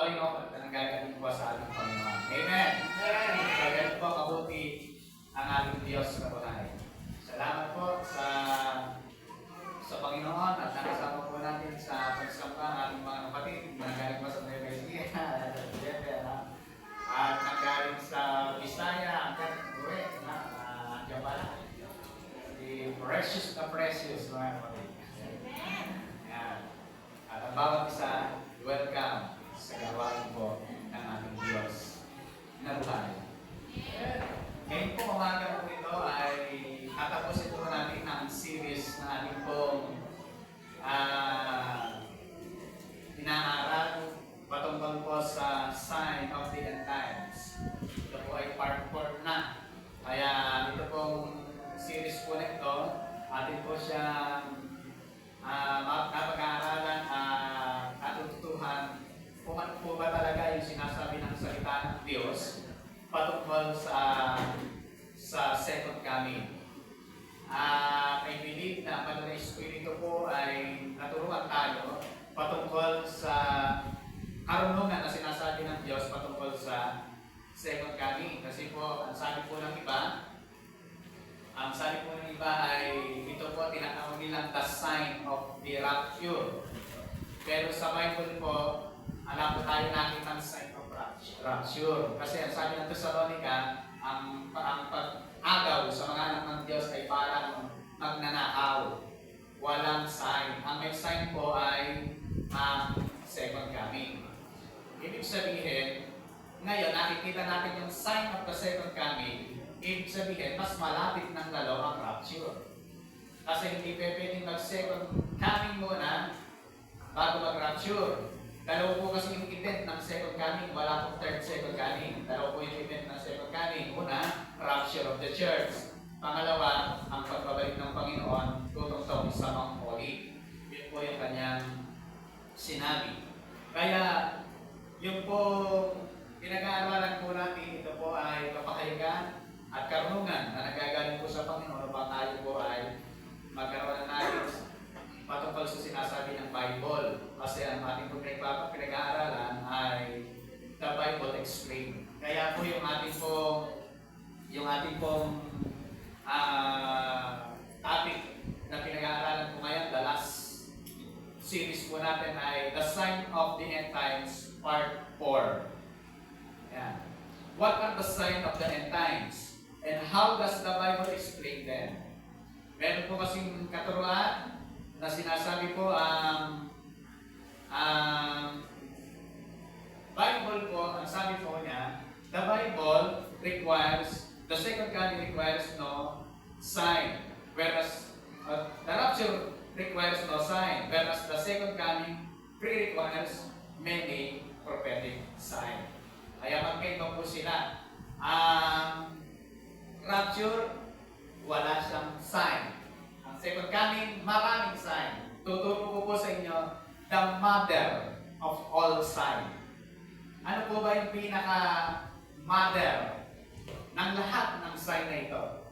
all in all na nanggagaling po sa ating Panginoon. Amen! So, ganun po kabuti ang ating Diyos na buhay. Salamat po sa Panginoon at nakasama po natin sa pagsamba ang ating mga kapatid na nanggaling po sa Nueva Ecija, at nanggaling sa Bisaya, hanggang Uwe, nandiyan pala. Si Precious na Precious, mga kapatid. Yan. At ang bawat isa, welcome sa gawain po ng ating Diyos na buhay. Ngayon po, umaga po ito ay tatapusin po natin ang series na ating pong inaaral patungkol po sa Sign of the End Times. Ito po ay part 4 na. Kaya ito pong series po na ito, atin po siyang napag-aaralan at natutuhan kung ano po ba talaga yung sinasabi ng salita ng Diyos patungkol sa second coming. I believe na ang Banal na Espiritu po ay naturuan tayo patungkol sa karunungan na sinasabi ng Diyos patungkol sa second coming. Kasi po, ang sabi po ng iba ay ito po tinatawag nilang the sign of the rapture. Pero sa Bible po, alam po tayo nakita ang sign of rapture. Kasi ang sabi ng Thessalonica, ang pag-agaw sa mga anak ng Diyos ay parang magnanakaw. Walang sign. Ang may sign po ay ang second coming. Ibig sabihin, ngayon nakikita natin yung sign of the second coming. Ibig sabihin, mas malapit ng lalo ang rapture. Kasi hindi pwedeng mag-second coming muna bago mag-rapture. Dalawa po kasi yung event ng second coming, wala pong third second coming. Dalawa po yung event ng second coming. Una, rapture of the church. Pangalawa, ang pagbabalik ng Panginoon tutungtong sa Mount Olive. Yun po yung kanyang sinabi. Kaya, yung po pinag-aaralan po natin, ito po ay kapakayagan at karunungan na nagagaling po sa Panginoon upang tayo po ay magkaroon ng knowledge patungkol sa sinasabi ng Bible. Kasi ang ating pinag-aaralan ay the Bible explained. Kaya po yung ating pong topic na pinag-aaralan po ngayon, the last series po natin ay The Sign of the End Times Part 4. Yan. What are the sign of the end times? And how does the Bible explain them? Meron po kasing katuruan na sinasabi po ang Bible po, ang sabi po niya, the Bible requires, the second coming requires no sign, whereas the rapture requires no sign, whereas the second coming requires many prophetic signs. Kaya magkaiba po sila. Rapture, wala siyang sign. Ang second coming, maraming sign. Tuturo ko po sa inyo, the mother of all sign. Ano po ba yung pinaka-mother ng lahat ng sign na ito?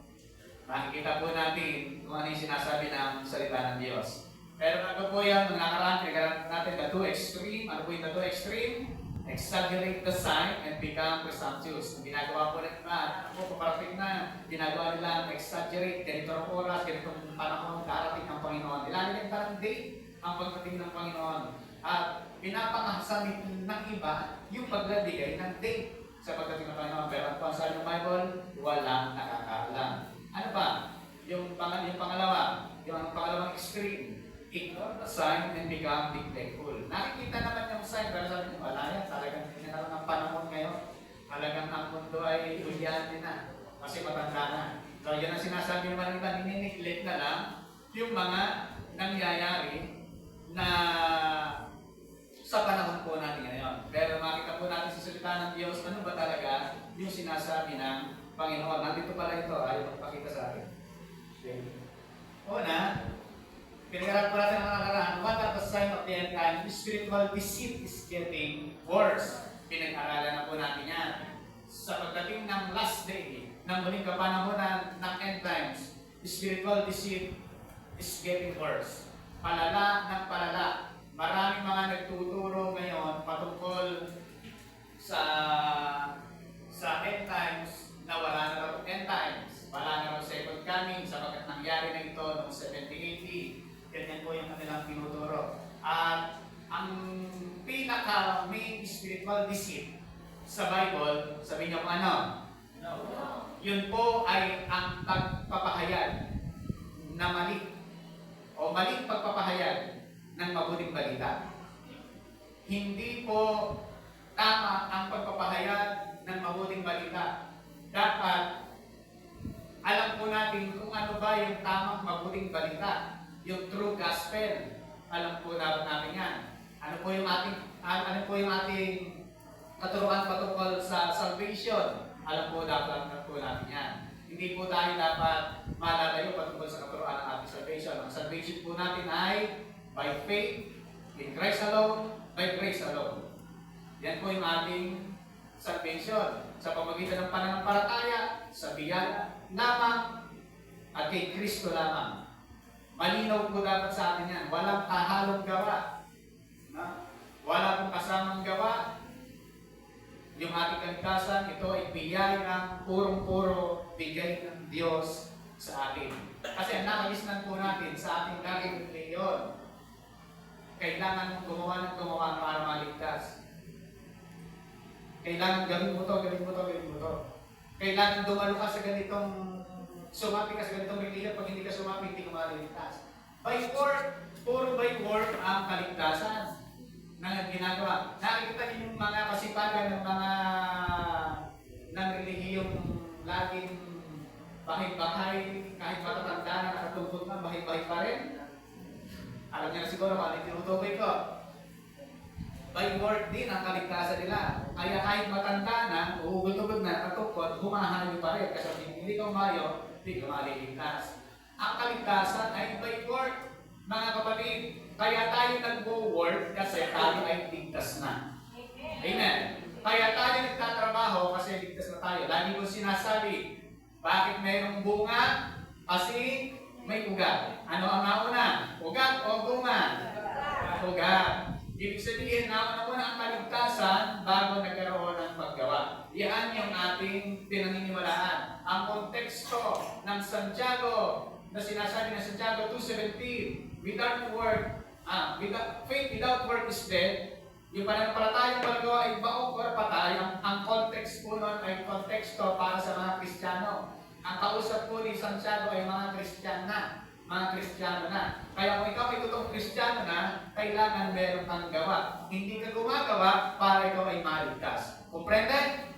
Makikita po natin kung ano yung sinasabi ng salita ng Diyos. Pero ano po yan, nakaraan natin the two extreme. Ano po yung the two extreme? Exaggerate the sign and become presumptuous. Ang ginagawa po ng iba, paparating na, ginagawa nila exaggerate, ganitong oras, ganitong panahon, darating ang Panginoon. Ilalagay parang date ang pagdating ng Panginoon. At pinapangasan ng iba yung pagbibigay ng date sa pagdating ng Panginoon. Pero ang sabi ng Bible, walang nakakaalam. Ano ba? Yung pangalawang extreme. Ignore the sign and become neglectful. Nakikita naman yung sign, pero sabi niyo, wala yan. Talagang hindi na lang ang panahon ngayon. Talagang ang mundo ay hulyante na. Kasi matanda na. So, yan ang sinasabi naman ng iba, ninineglect na lang yung mga nangyayari na sa panahon po natin ngayon. Pero makita po natin sa salita ng Diyos, ano ba talaga yung sinasabi ng Panginoon. Nandito pala ito, ayaw magpakita sa akin. Okay. Una, pinag-aral po natin ang nakaraan, what are the signs of the end time? Spiritual deceit is getting worse. Pinag-aralan na po natin yan. Sa pagdating ng last day, ng muling kapanahonan ng end times, spiritual deceit is getting worse. Palala ng palala. Maraming mga nagtuturo ngayon patungkol pinaka-main spiritual deceit sa Bible, sabihin niyo kung ano? No. Yun po ay ang pagpapahayag na mali o maling pagpapahayag ng mabuting balita. Hindi po tama ang pagpapahayag ng mabuting balita. Dapat alam po natin kung ano ba yung tamang mabuting balita, yung true gospel. Alam po dapat natin yan. Ano po yung ating katuruan patungkol sa salvation? Alam po dapat natin yan. Hindi po tayo dapat malalayo patungkol sa katuruan ng ating salvation. Ang salvation po natin ay by faith, in Christ alone, by grace alone. Yan po yung ating salvation. Sa pamamagitan ng pananampalataya, sa biyaya lamang, at kay Kristo lamang. Malinaw po dapat sa atin yan. Walang kahalong gawa. Wala pong kasamang gawa. Yung ating kaligtasan, ito ay biyaya, purong-puro bigay ng Diyos sa atin. Kasi ang nakalisnan po natin sa ating laging reliyon, kailangan mong gumawa ng gumawa para maligtas. Kailangan gawin mo to, gawin mo to, gawin mo to. Kailangan dumalo ka sa ganitong, sumapi ka sa ganitong reliyon. Pag hindi ka sumapi, hindi ka maligtas. By work, puro by work ang kaligtasan na ginagawa. Nakikita niyo yung mga kasipagan ng mga ng relihiyong laging bahay-bahay, kahit matatanda na nakatungkot na, bahay-bahay pa rin. Alam niyo na siguro kung ano yung tinutukoy ko. By word din ang kaligtasan nila. Kaya kahit matanda na, uhugod-ugod na, katungkot, humahayo pa rin. Kasi hindi ka umayo, hindi ka maliligtas. Ang kaligtasan ay by word, mga kapatid. Kaya tayo nag-work kasi tayo ay ligtas na. Amen. Kaya tayo nagtatrabaho kasi ligtas na tayo. Lagi ko sinasabi, bakit mayroong bunga? Kasi may ugat. Ano ang nauna? Ugat o bunga? Ugat. Ibig sabihin, nauna ang kaligtasan bago nagkaroon ng paggawa. Yan yung ating pinaniniwalaan. Ang konteksto ng Santiago na sinasabi ng Santiago 2:17, without faith without work is dead. Yung pananampalatayang paggawa ay baog or patay. Ang context po nun ay konteksto para sa mga Kristiyano. Ang kausap po ni Santiago ay mga Kristiyano na. Mga Kristiyano na. Kaya kung ikaw ay totoong Kristiyano na, kailangan meron kang gawa. Hindi ka gumagawa para ikaw ay maligtas. Comprende?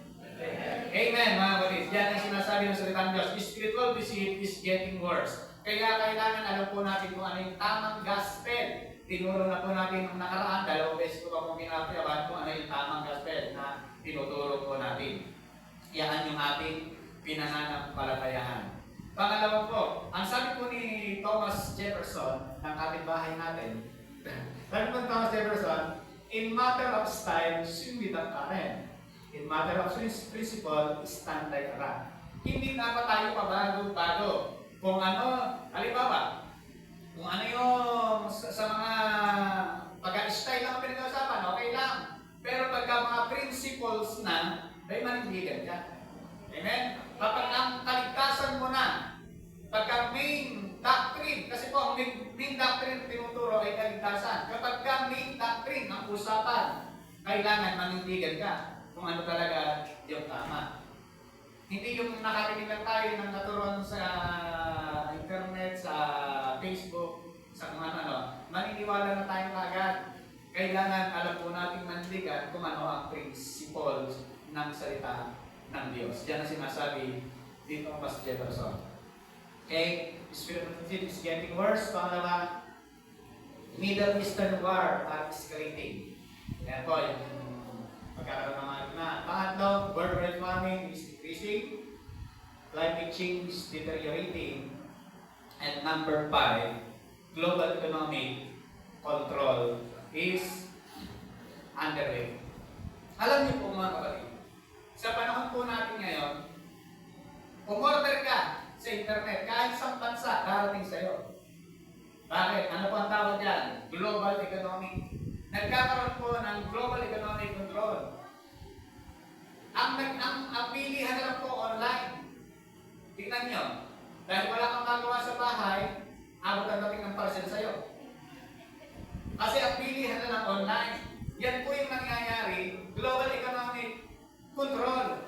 Amen, mga kapatid. Yan ang sinasabi ng salita ng Diyos. Spiritual deceit is getting worse. Kaya kailangan alam po natin kung ano yung tamang gospel. Tinuro na po natin nung nakaraan, 2 beses ko pa pong pinapayawan kung ano yung tamang gospel na tinuturo po natin. Yan yung ating pinananampalatayahan. Pangalawa po, ang sabi po ni Thomas Jefferson, ng kapitbahay natin, sabi po ni Thomas Jefferson, in matter of style, swim with the current. In matter of principle, stand like a rock. Hindi dapat tayo pabago-bago. Kung ano, halimbawa, kung ano yung sa mga pag-style lang pinag-usapan, okay lang. Pero pagka mga principles na, ay manindigan ka. Amen? Kapag ang kaligtasan mo na, pagka main doctrine, kasi po ang main doctrine tinuturo ay kaligtasan. Kapag ka main doctrine ang usapan, kailangan manindigan ka kung ano talaga yung tama. Hindi yung nakarinig lang tayo ng katuruan sa internet, sa Facebook, sa kung ano, maniniwala na tayo agad. Kailangan alam po natin mandigan kung ano ang principles ng salita ng Diyos. Yan ang sinasabi dito ang Thomas Jefferson. Okay, spiritual deceit is getting worse. Pangalawa, Middle Eastern war are escalating. Yan po, yung magkakaroon ng mga na. Pangatlo, worldwide warming is increasing. Climate change is deteriorating. And number 5, global economic control is underway. Alam niyo po mga kapatid, sa panahon po natin ngayon, umorder ka sa internet, kahit isang bansa, darating sa'yo. Bakit? Ano po ang tawag dyan? Global economic. Nagkakaroon po ng global economic control. Ang pilihan na lang po online. Tingnan nyo. Dahil wala kang magawa sa bahay, abot ang dating ng parcel sa'yo. Kasi ang pilihan na lang online. Yan po control.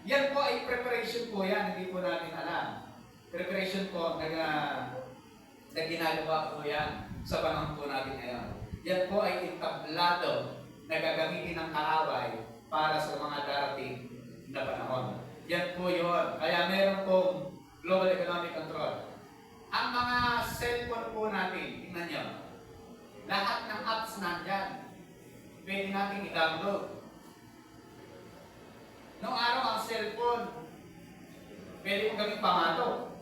Yan po ay preparation po yan, hindi po natin alam. Preparation po na ginagawa po yan sa panahon po natin ngayon. Yan po ay entablado na gagamitin ng kaaway para sa mga darating na panahon. Yan po yun. Kaya meron pong global economic control. Ang mga cellphone po natin, tingnan nyo, lahat ng apps nandyan, pwede natin i-download. Noong araw ang cellphone, pwede mong gawing pamato.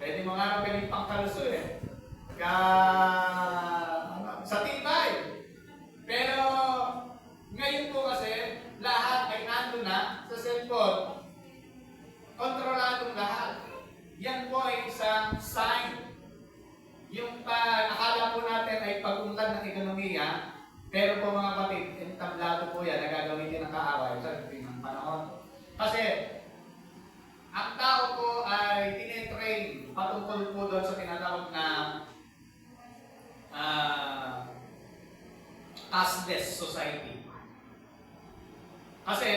Pwede mo nga gawing pangkaluso eh. Sa tibay. Pero ngayon po kasi, lahat ay nandun na sa cellphone. Kontroladong lahat. Yan po ay isang sign. Yung akala po natin ay pag-unlad ng ekonomiya, pero po mga kapatid, entablado po yan, nagagawin din ng kaaway sa dating ng panahon. Kasi, ang tao po ay tinetrain patungkol po doon sa tinatawag na cashless society. Kasi,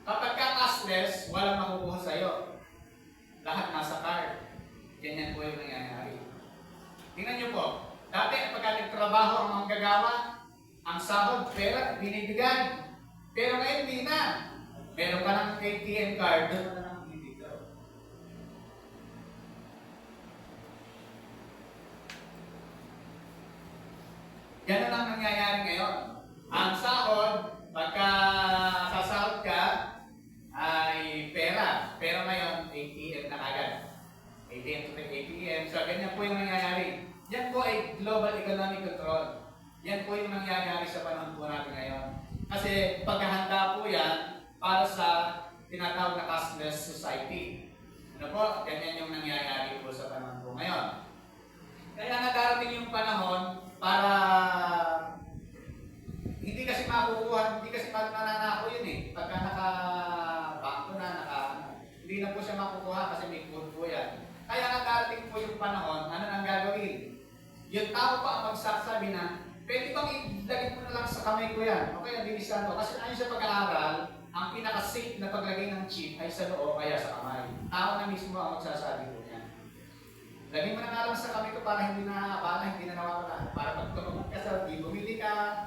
kapag ka cashless, walang makukuha sa'yo. Lahat nasa card. Ganyan po yung nangyayari. Tingnan nyo po, dati pagka nagtrabaho ang manggagawa, ang sahod, pera, binibigyan. Pero ngayon, hindi na. Meron ka ng ATM card, doon mo na lang binibigyan. Ganun ang nangyayari ngayon. Ang sahod, pagka sasahod ka, ay pera. Pero ngayon, ATM na agad. ATM to ATM. So, ganyan po yung nangyayari. Yan po ay global economic control. Yan po yung nangyayari sa panahon po natin ngayon. Kasi paghahanda po yan para sa tinatawag na cashless society. Ano po? Ganyan yung nangyayari po sa panahon po ngayon. Kaya darating yung panahon para hindi kasi makukuha, hindi kasi mananako yun eh. Pagka naka-bangko na, hindi na po siya makukuha kasi may code po yan. Kaya darating po yung panahon, ano nang gagawin? Yung tao pa ang magsasabi na, pwede bang ilagay mo na lang sa kamay ko yan? Okay, nabilisan ko. Kasi ayon sa pag-aaral, ang pinaka-safe na paglagay ng chip ay sa noo kaya sa kamay. Tao na mismo ang magsasabi po yan. Lagay mo na lang sa kamay ko para hindi na nawawala. Para pag tumugod ka sa di, bumili ka,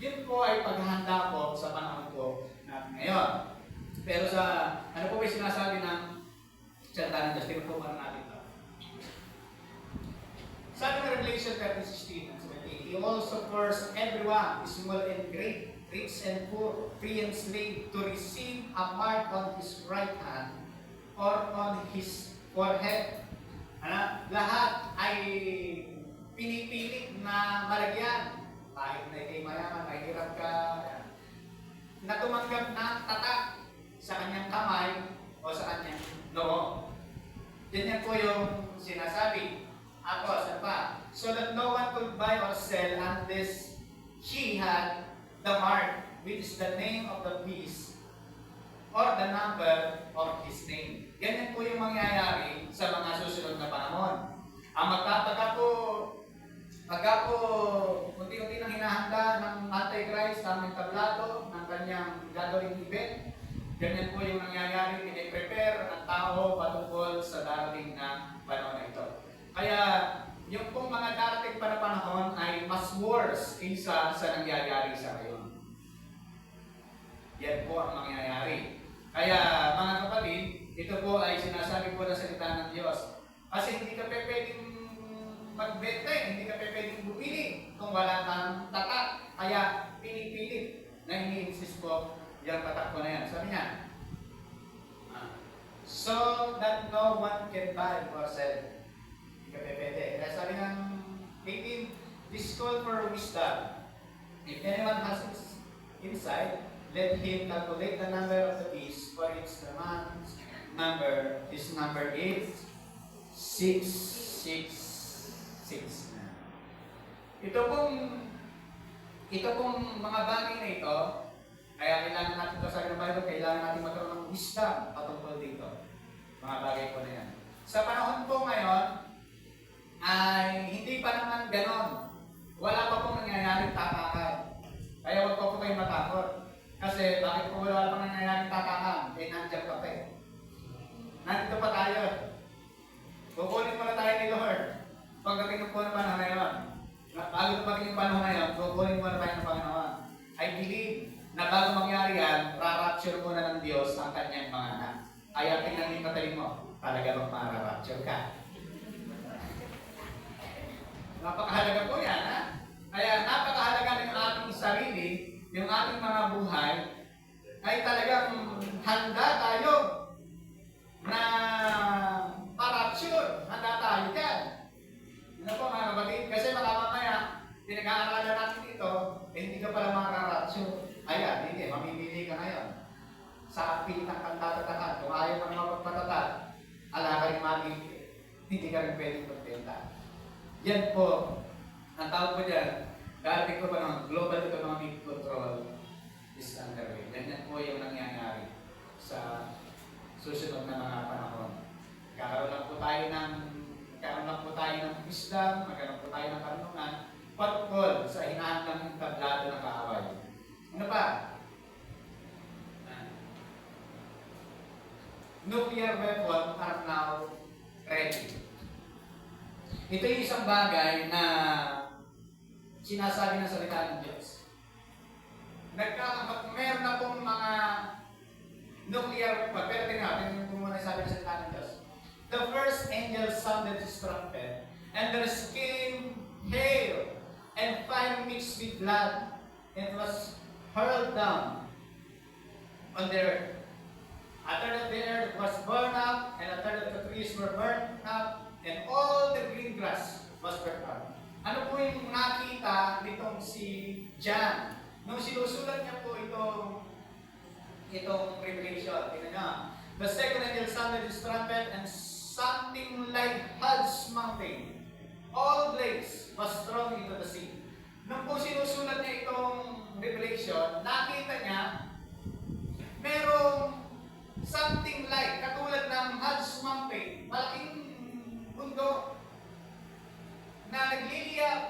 yun po ay paghahanda po sa panahon po natin ngayon. Pero sa, ano po ba yung sinasabi ng salita ng Diyos? Tingnan po muna natin ito. Sabi ng Revelation 13:16 and 17, He also forced everyone, small and great, rich and poor, free and slave, to receive a mark on his right hand or on his forehead. Lahat ay pinipilit na malagyan. Kahit na ikay mayaman, mahirap ka, na tumanggap ng tatak sa kanyang kamay o sa kanyang noo. Yan po yung sinasabi. Ako, saan pa? So that no one could buy or sell unless he had the mark, which is the name of the beast or the number of his name. Ganyan po yung mangyayari sa mga susunod na panahon. Ang pagka po unti-unti nang hinahanda ng Antichrist ang entablado ng kanyang gagawing event, ganyan po yung nangyayari, piniprepare ang tao patungkol sa darating na panahon na ito. Kaya yung pong mga darating pa na panahon ay mas worse kaysa sa nangyayari sa ngayon. Yan po ang mangyayari. Kaya mga kapatid, ito po ay sinasabi po na salita ng Diyos. Kasi hindi ka pwedeng magbenta, hindi ka pwedeng bumili kung wala kang tatak. Kaya pinipilit na ini-insist po yung tatak ko na yan. Sabi niya, so that no one can buy or sell. Hindi ka pwede. Kaya sabi ng 18, this call for wisdom. If anyone has insight, let him calculate the number of the beast, for its man's number. His number is 666. Ito pong mga bagay na ito, kaya kailangan natin ito sa Bible, kailangan natin magkaroon ng wisdom patungkol dito. Mga bagay po na yan. Sa panahon po ngayon, ay hindi pa naman ganon. Wala pa pong nangyayaring tatakan. Kaya huwag po kasi bakit po wala pang nangyayaring tatakan? Eh, nandiyan ka pa eh. Nandito pa tayo. Kukunin mo na tayo ni Lord. Pagdating po ng panahon na yun. Bago dumating yung panahon na yun, kukunin mo na tayo ng Panginoon. I believe na bago mangyari yan, ra-rapture mo na ng Diyos ang kanyang mga anak. Kaya tingnan yung kataling mo, talaga bang mara-rapture ka? Napakahalaga po yan, ha? Kaya napakahalaga ng ating sarili, yung ating mga buhay, ay talagang handa tayo na pa-rapture. Handa tayo dyan. Ano po mga kapatid? Kasi baka mamaya, pinag-aaralan natin dito, eh, hindi ka pala mara-rapture. Ayan, hindi, mamimili ka ngayon. Sa pitang kang tatatakan, kung ayaw ka naman magpatatat, ala ka rin mamimili. Hindi ka rin pwedeng magbenta. Yan po, ang tawag ko dyan, darating ko pa ng global economic control is underway. Ganyan po yung nangyayari sa susunod na mga panahon. Magkakaroon lang po tayo ng wisdom, magkakaroon po tayo ng karunungan, patungkol sa hinahandang ng tablado ng kaaway. Ano pa? Nuclear weapon are now ready. Ito yung isang bagay na sinasabi ng salita ng Diyos. Meron na pong mga nuclear weapon, pero tingnan kung muna sabi ng salita ng Diyos. The first angel sounded his trumpet, and there came hail and fire mixed with blood, and it was hurled down on the earth. A third of the earth was burned up, and a third of the trees were burned up, and all the green grass was burned up. Ano po yung nakita nitong si John? Nung sinusulat niya po itong Revelation, tingnan niya. The second angel sounded his trumpet, and something like Hud's mountain, all blazed, was thrown into the sea. Nung po sinusulat niya itong Revelation, nakita niya merong something like, katulad ng Hud's mountain, malaking bundok na nagliliyap,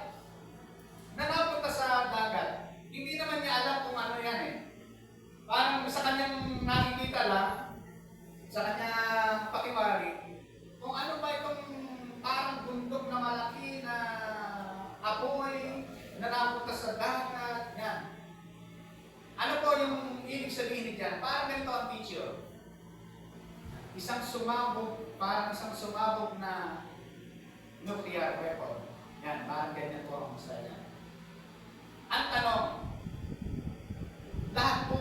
na napunta sa dagat. Hindi naman niya alam kung ano yan eh. Parang sa kanyang nakikita lang, sa kanyang pakiwari, kung ano ba itong parang bundok na malaki na apoy na napunta sa dagat, yan. Ano po yung ibig sabihin niyan? Parang ganito ang picture. Parang isang sumabog na nuclear weapon. Yan, parang ganyan po ang gusto niya. Ang tanong, lahat po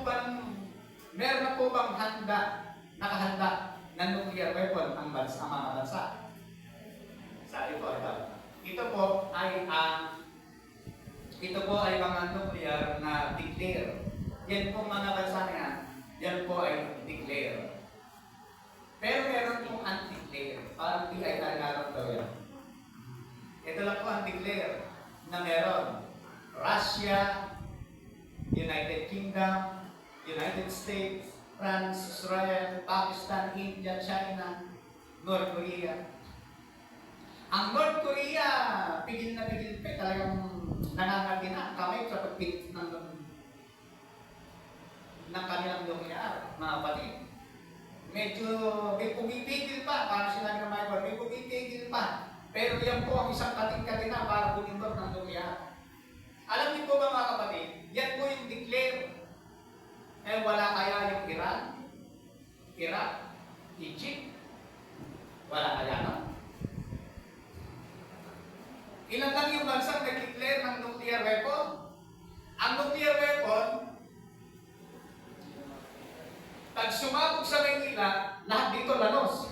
meron na po bang nakahanda na nuclear weapon ang mga bansa? Sabi po, ito po ay mga nuclear na declare. Yan po mga bansa na yan po ay declare. Pero meron pong undeclare. Parang di ay nagaroon daw yan. Ito lang po ang declare na meron. Russia, United Kingdom, United States, France, Israel, Pakistan, India, China, North Korea. Ang North Korea, pigil na pigil pa, talagang nangangati na ang kamay sa pagpilit ng kanilang nuclear, mga kapatid. Medyo may pumipigil pa, para sila ng Michael, may pumipigil pa. Pero yan po ang isang kating-katina para bumindor ng nuclear. Alam niyo po ba mga kapatid, yan po yung declare. Eh wala kaya yung Iran, Iraq, Egypt? Wala kaya no? Ilan lang yung bansang nag-declare ng nuclear weapon? Ang nuclear weapon, pag sumabog sa Maynila, lahat dito lanos.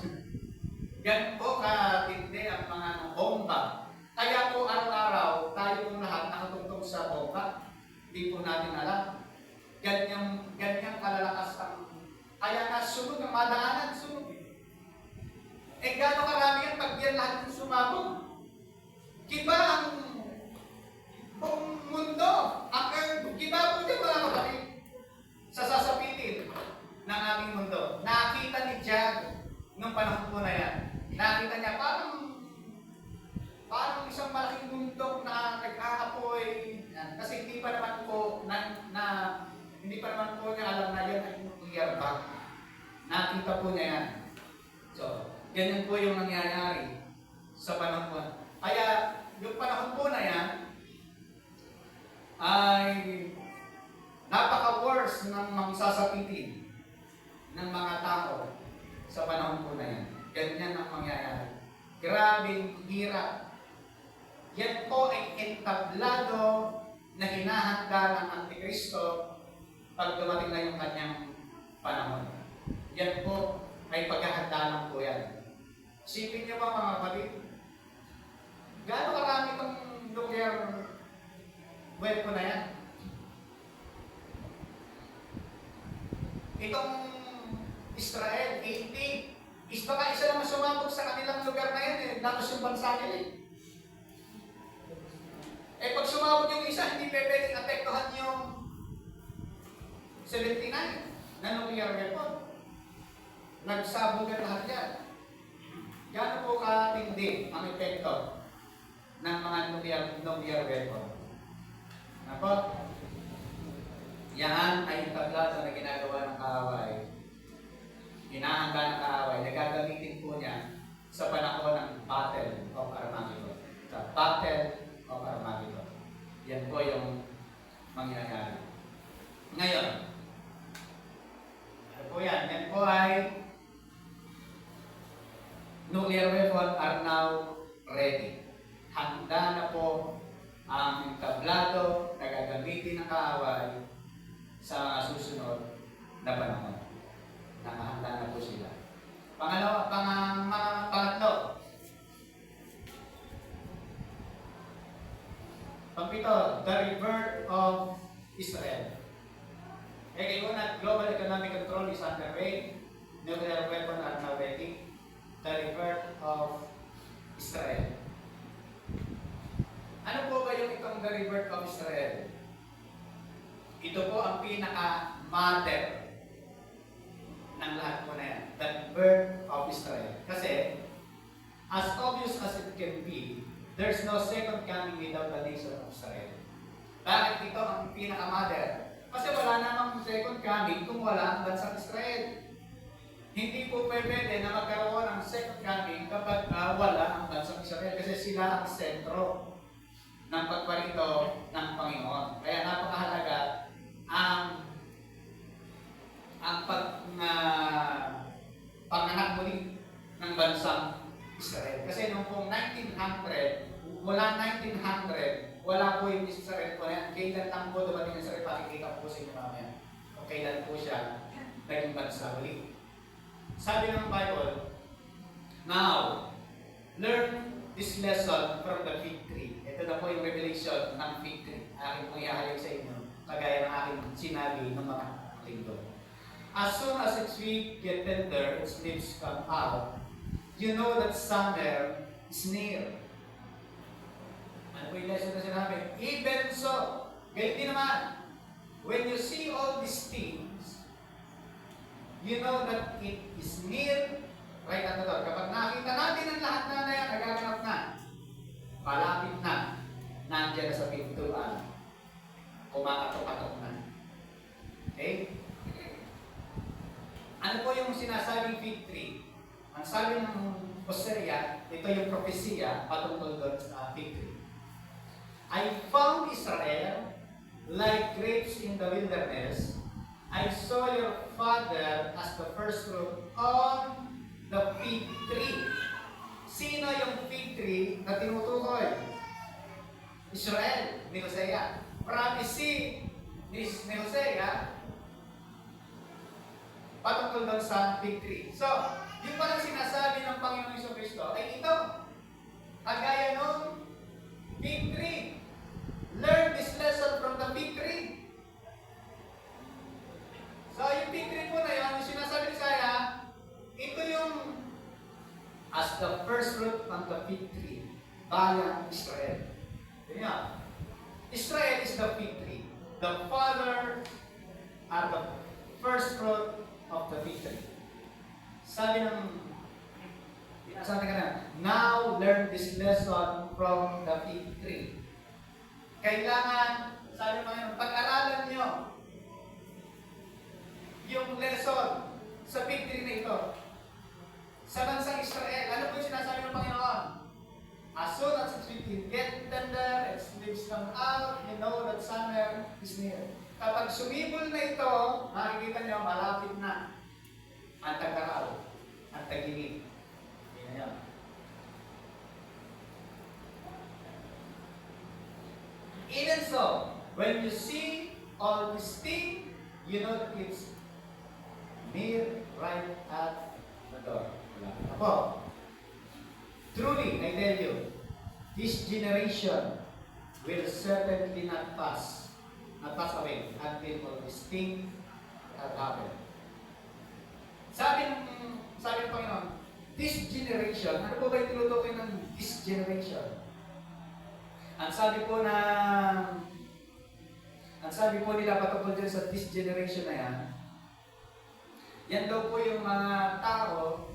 Yan po katindi ang mga bomba. Kaya po araw-araw, tayo pong lahat nakatungtong sa bomba. Hindi po natin alam. Ganyang kalalakas ang... Kaya nga sunod ang madaanan, sunod. Eh gano'ng karami yan pag yan lahat yung sumabog? Kiba ang buong mundo. Kiba po dyan mga kapatid. Sa sasapitin ng aming mundo. Nakita ni John nung panahon po na yan. Nakita niya parang isang malaking bundok na nag-aapoy. Kasi hindi pa naman po hindi pa naman po niya alam na yan ay nuclear bomb. Nakita po niya yan. So, ganyan po yung nangyayari sa panahon po. Kaya, yung panahon po na yan ay napaka-worse ng mga sasapitin ng mga tao sa panahon po na yan. Ganyan ang mangyayari. Grabing hirap. Yan po ay entablado na hinahanda ng Antikristo pag dumating na yung kanyang panahon. Yan po ay paghahanda lang po yan. Isipin niyo ba mga kapatid? Gaano karami itong nuclear weapon na yan? Itong Israel, 80. Baka isa naman sumabog sa kanilang lugar na yan eh. Tapos yung bansa nila eh. Eh pag sumabog yung isa, hindi pwedeng apektuhan yung 79 na nuclear weapon. Nagsabog ang lahat yan. Gano'n po katindi ang epekto ng mga nuclear weapon. Nako? Yan ay entablado na ginagawa ng kaaway. Hinahanda ng kaaway na gagamitin po niya sa panahon ng Battle of Armageddon. Sa Battle of Armageddon. Yan po yung mangyayari. Ngayon, ano po yan? Yan po ay nuclear weapon are now ready. Handa na po ang tablado na gagamitin ng kaaway sa susunod na panahon. Nakahanda na po sila. Pangatlo. Pangpito, the rebirth of Israel. Una, global economic control is underway. Nuclear weapon are now ready. The rebirth of Israel. Ano po ba yung itong the rebirth of Israel? Ito po ang pinaka-matter ng lahat po na yan. The birth of Israel. Kasi, as obvious as it can be, there's no second coming without the nation of Israel. Bakit ito ang pinaka-matter? Kasi wala namang second coming kung wala ang bansang Israel. Hindi po pwede na magkaroon ng second coming kapag wala ang bansang Israel kasi sila ang sentro ng pagparito ng Panginoon. Kaya napakahalaga ang panganak muli ng bansang Israel. Kasi noong pong 1900, mula 1900, wala po yung Israel po na yan. Kailan lang po dumating ang Israel, pakikita po sa inyo mamaya. O kailan po siya naging bansa muli. Sabi ng Bible, now, learn this lesson from the fig tree. Ito na po yung revelation ng fig tree. Aking pong ihahayag sa inyo, kagaya ng aking sinabi ng mga linggo. As soon as its twig get tender, its leaves come out, you know that summer is near. Ano po yung lesson na sinabi? Even so, ganyan din naman, when you see all these things, you know that it is near. Right at the door. Kapag nakita natin ang lahat na yan, nagaganap na, palapit na, nandiyan na sa pintuan, kumakatok-katok na. Okay? Ano po yung sinasabing fig tree? Ang sabi ng Hosea, ito yung propesya patungkol doon sa fig tree. I found Israel like grapes in the wilderness. I saw your father as the first fruit on the fig tree. Sino yung fig tree na tinutukoy? Israel, ni Hosea. Prophecy ni Hosea patungkol doon sa fig tree. So, yung parang sinasabi ng Panginoong Jesucristo ay ito. Kagaya nung fig tree. Learn this lesson from the fig tree. So, yung fig tree po na yun, yung sinasabi ni Isaiah, ito yung as the first fruit of the fig tree, bayang Israel. Ganyan. Israel is the fig tree. The father are the first fruit of the fig tree. Sabi ka na, now learn this lesson from the fig tree. Kailangan, sabi ng Panginoon, pag-aralan nyo yung lesson sa victory na ito. Sa bansang Israel, ano po yung sinasabi ng Panginoon? As soon as it get tender, its leaves come out, you know that summer is near. Kapag sumibol na ito, makikita niyo malapit na ang tag-araw, ang tag-init. Yan. Even so, when you see all these things, you know that it's near right at the door. Ako, truly, I tell you, this generation will certainly not pass away until all these things have happened. Sabi ng Panginoon, this generation, ano po ba yung tinutukoy ng this generation? Ang sabi po nila patungkol dyan sa this generation na yan daw po yung mga tao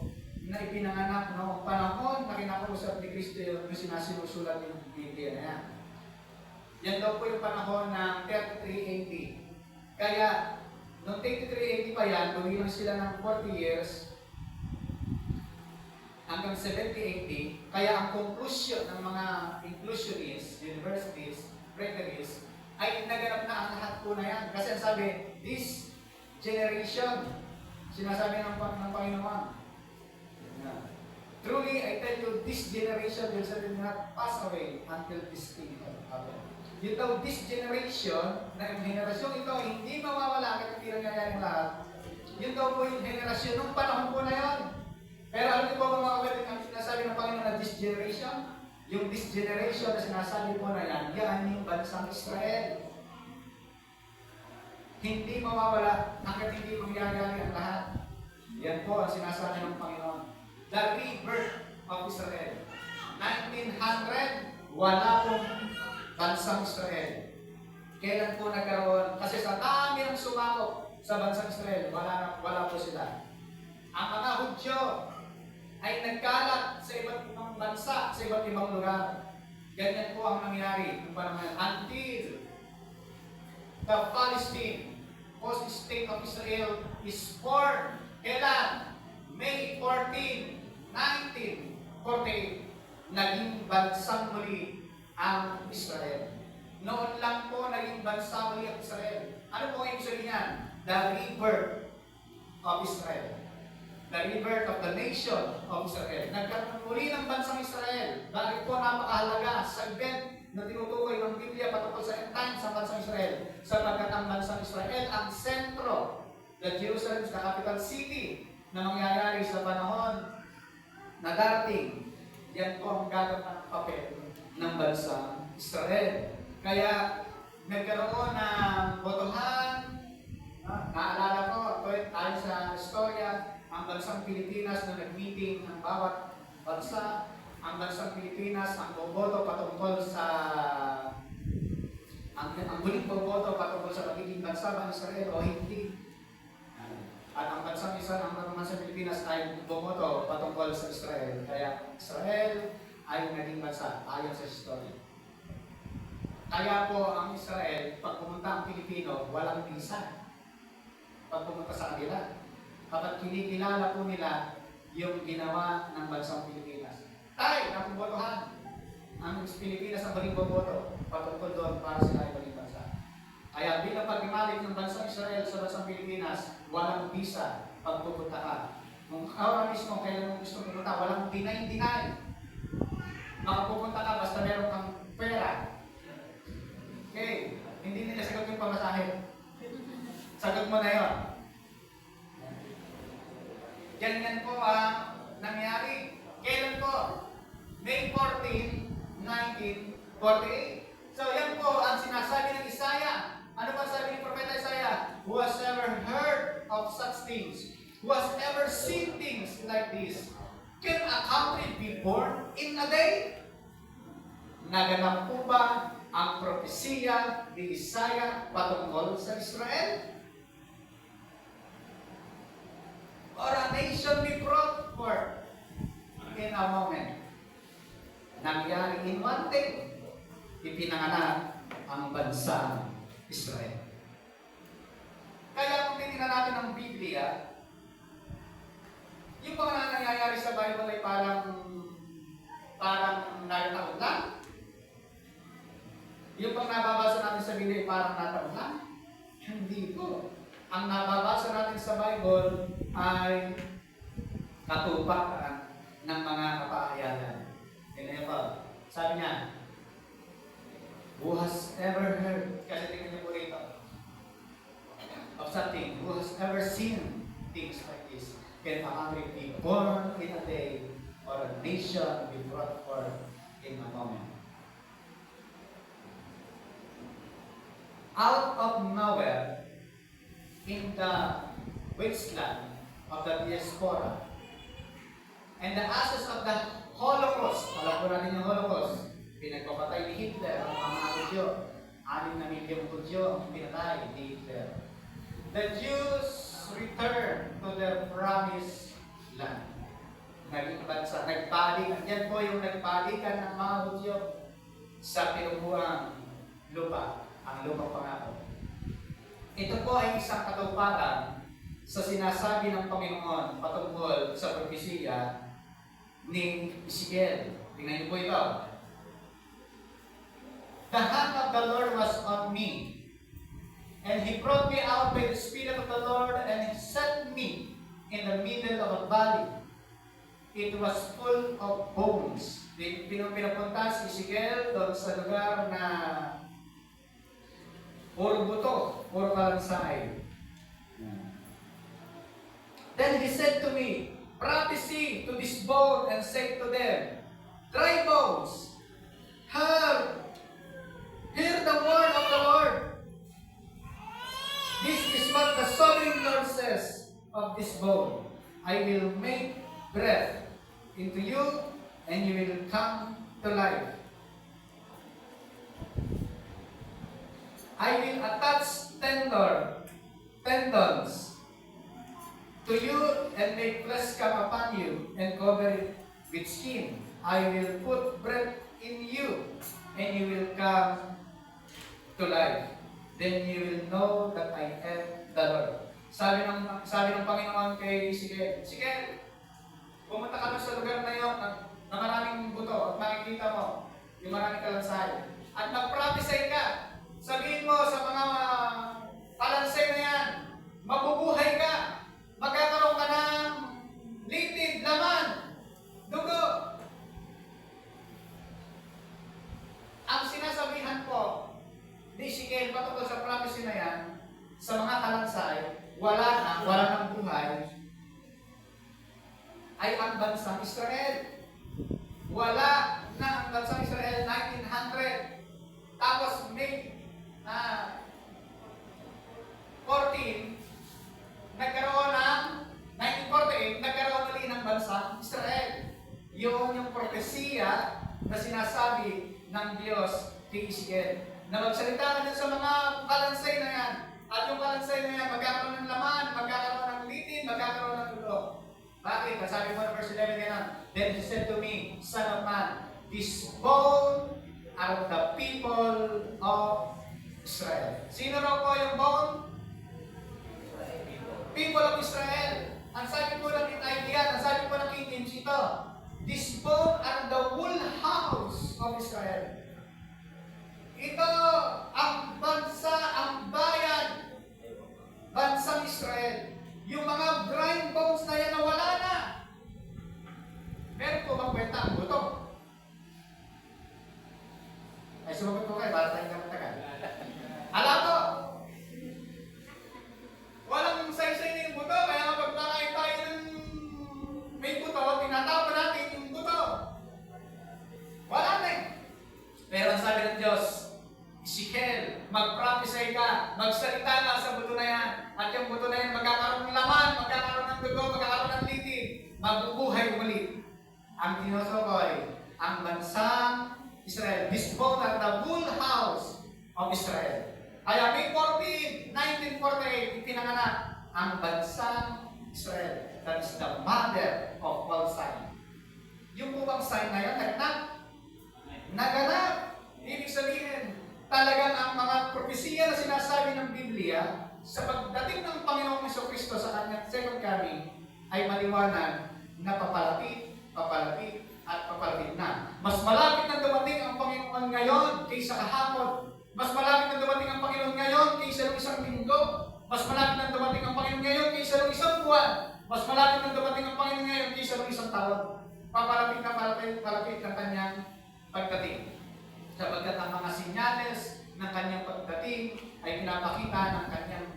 na ipinanganak noong panahon na kinakausap ni Kristo yung sinasinusulat ng Biblia na yan. Yan daw po yung panahon ng 33 AD. Kaya, noong 33 AD pa yan, lumilang sila ng 40 years hanggang 70 AD. Kaya ang conclusion ng mga inclusionists, universities, rectories, ay naganap na ang lahat po na yan. Kasi ang sabi, this generation, sinasabi ng Panginoon. Truly, I tell you, this generation will certainly not pass away until this thing happens. Yun daw, this generation, na yung henerasyon ito, hindi mawawala kahit hindi nangyayari lahat. Yun daw po yung henerasyon ng panahon po na yun. Pero alam niyo po mga kapatid, ang sinasabi ng Panginoon na this generation, yung this generation na sinasabi po na yan yung bansang Israel. Hindi mawawala hanggat hindi mangyayari ang lahat. Yan po ang sinasabi ng Panginoon. The rebirth of Israel. 1900, wala pong bansang Israel. Kailan po nagkaroon? Kasi sa dami ng sumakop sa bansang Israel, wala po sila. Ang mga Hudyo ay nagkalat sa iba't ibang bansa, sa iba't ibang lugar. Ganyan po ang nangyari until the Palestine, post-state of Israel, is born. Kailan? May 14, 1948, naging bansang muli ang Israel. Noon lang po naging bansa muli ang Israel. Ano po ang ibig sabihin niyan? The rebirth of Israel. The rebirth of the nation of Israel. Nagkaroon muli ng bansang Israel. Bakit po napakahalaga sa event na tinutukoy ng Biblia patungkol sa end times sa bansang Israel? Sapagkat ang bansang Israel ang sentro, the Jerusalem, the capital city, na mangyayari sa panahon na darating. Yan po ang gagawin ng papel ng bansang Israel. Kaya nagkaroon ng botohan. Naalala ko, tayo sa istorya, ang bansang Pilipinas na nag-meeting ng bawat bansa, ang bansang Pilipinas ang boboto patungkol sa ang huling boboto patungkol sa magiging bansa ng Israel o hindi. At ang bansang sa Pilipinas ay bumoto patungkol sa Israel. Kaya Israel ay naging bansa ayon sa history. Kaya po ang Israel, pag pumunta ang Pilipino, walang visa. Pag pumunta sa kanila, kapag kinikilala po nila yung ginawa ng bansang Pilipinas. Tayo, nakubotohan. Ang Pilipinas ang baling boboto patungkol doon para sila ay baling bansa. Kaya bilang pag-imalik ng bansang Israel sa bansang Pilipinas, walang visa pag pupunta ka. Kung araw mismo kailan mo gusto pupunta, walang deny. Makapupunta ka basta meron kang pera. Okay, hindi nila sagot yung pamasahe. Sagot mo na yun. Ganyan po ang nangyari. Kailan po? May 14, 1948. So yan po ang sinasabi ng Isaiah. Ano ba sabi ni Propeta Isaiah? Who has ever heard of such things? Who has ever seen things like this? Can a country be born in a day? Naganap po ba ang propesiya ni Isaiah patungkol sa Israel? Or a nation be brought forth in a moment? Nangyari in one day, ipinanganak ang bansa Israel. Kaya kung titingnan natin ang Biblia, yung mga nangyayari sa Bible ay parang nagtaon lang. Yung pang nababasa natin sa Biblia ay parang nataon lang. Hindi po. Ang nababasa natin sa Bible ay katuparan ng mga kapaayalan. Ganyan pa. Sabi niya, who has ever heard, kasi tingnan niyo po rito, of something, who has ever seen things like this? Can a family be born in a day, or a nation be brought forth in a moment? Out of nowhere, in the wasteland of the diaspora, and the ashes of the Holocaust, alam po natin yung Holocaust, pinagpapatay ni Hitler ang mga Hudyo, 6 na milyong Hudyo ang pinatay ni Hitler. The Jews returned to their promised land. Naging bansa, nagbalikan. Yan po yung nagbalikan ng mga Hudyo sa pinupuang lupa, ang lupang pangako. Ito po ay isang katuparan sa sinasabi ng Panginoon patungkol sa propesiya ni Ezekiel. Tingnan niyo po ito. The hand of the Lord was on me, and He brought me out by the Spirit of the Lord, and He set me in the middle of a valley. It was full of bones. Pinapunta si Ezekiel doon sa lugar na puro buto, puro kalansay. Then He said to me, prophesy to this bone and say to them, dry bones, hear the word of the Lord. This is what the sovereign Lord says of this bone. I will make breath into you, and you will come to life. I will attach tendons to you and make flesh come upon you and cover it with skin. I will put breath in you, and you will come to life. Then you will know that I am the Lord. Sabi ng Panginoon kay Ezekiel, Ezekiel, pumunta ka sa lugar na yun na maraming buto at makikita mo yung maraming kalansay. At mag-prophesy ka. Sabihin mo sa mga kalansay na yan, mabubuhay ka. Magkakaroon ka ng litid, laman, dugo. Ang sinasabihan po ni Ezekiel patungkol sa prophecy na yan, sa mga kalansay, wala nang buhay, ay ang bansang Israel. Wala na ang bansang Israel 1900. Tapos May 14, nagkaroon ng 1948, nagkaroon ulit ng bansang Israel. Yung propesiya na sinasabi ng Diyos kay Ezekiel. Na magsalita ka dun sa mga kalansay na yan. At yung kalansay na yan, magkakaroon ng laman, magkakaroon ng litin, magkakaroon ng dulo. Bakit? Sabi mo na verse 11 yan. Then He said to me, Son of man, this bone are the people of Israel. Sino raw po yung bone? People of Israel. Ang sabi po ng idea, ang sabi po ng King James ito, this bone are the whole house of Israel. Ito ang bansa, ang bayan, bansang Israel. Yung mga dry bones na yan na wala na. Meron po bang kwenta ang buto? Ay, sumagot po kayo para tayong kamatagal. Alam ko, walang saysay na yung buto, kaya kapag nakain tayo ng may buto, tinatawag natin yung buto. Wala na eh. Pero ang sabi ng Diyos, Ezekiel, mag-prophesy ka, magsalita ka sa buto na yan, at yung buto na yan magkakaroon ng laman, magkakaroon ng dugo, magkakaroon ng litid, magbubuhay ulit. Ang tinutukoy, ang bansang Israel, this bone at the whole house of Israel. Kaya May 14, 1948, itinanganak ang bansang Israel. That is the mother of all sign. Yung bubang sign na yan, naganap. Ibig sabihin, talagang ang mga propesiya na sinasabi ng Biblia Biblia, sa pagdating ng Panginoong Jesucristo sa kanyang second coming, ay maliwanag na papalapit, papalapit, at papalapit na. Mas malapit na dumating ang Panginoon ngayon kaysa kahapon. Mas malapit na dumating ang Panginoon ngayon kaysa nung isang linggo. Mas malapit na dumating ang Panginoon ngayon kaysa nung isang buwan. Mas malapit na dumating ang Panginoon ngayon kaysa nung isang taon. Papalapit na palapit ang kanyang pagdating. Sapagkat ang mga sinyales ng kanyang pagdating ay pinapakita ng kanyang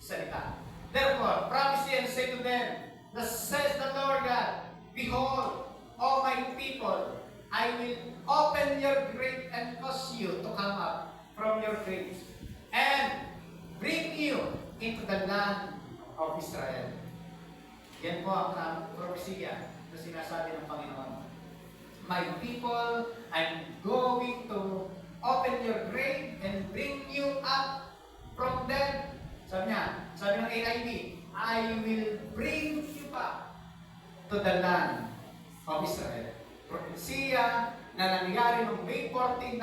salita. Therefore, promise ye and say to them, thus says the Lord God, behold, O my people, I will open your grave and cause you to come up from your graves and bring you into the land of Israel. Yan po ang propesya na sinasabi ng Panginoon. My people, I'm going to open your grave and bring you up from them. Sabi ng NIV, I will bring you back to the land of Israel. Propesya na nangyari noong May 14,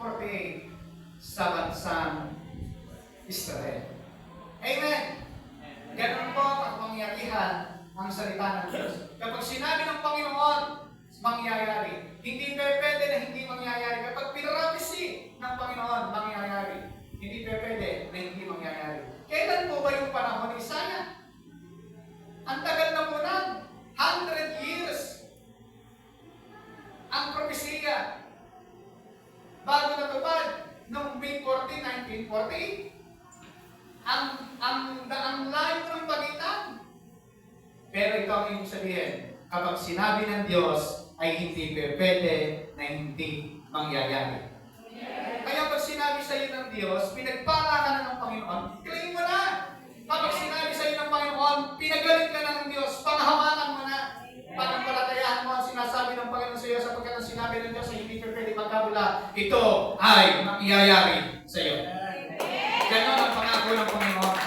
1948 sa bansang Israel. Amen! Ganun po ang pangyarihan ang salita ng Diyos. Kapag sinabi ng Panginoon, mangyayari. Hindi pwede na hindi mangyayari. Kapag pinrapisi ng Panginoon, mangyayari. Hindi pwede na hindi mangyayari. Kailan po ba yung panahon ni Isaiah? Ang tagal na po na. 100 years. Ang propesya. Bago natupad, noong May 14, 1948. Ang layo ng pagitan. Pero ito ang ibig sabihin. Kapag sinabi ng Diyos, ay hindi pwede na hindi mangyayari. Kaya pag sinabi sa iyo ng Diyos, pinagpala ka na ng Panginoon, claim mo na. Kapag sinabi sa iyo ng Panginoon, pinagaling ka na ng Diyos, panghawakan mo na. Panampalatayaan mo ang sinasabi ng Panginoon sa iyo sapagkat ang sinabi ng Diyos ay hindi pwede magkabula. Ito ay mangyayari sa iyo. Ganon ang pangako ng Panginoon.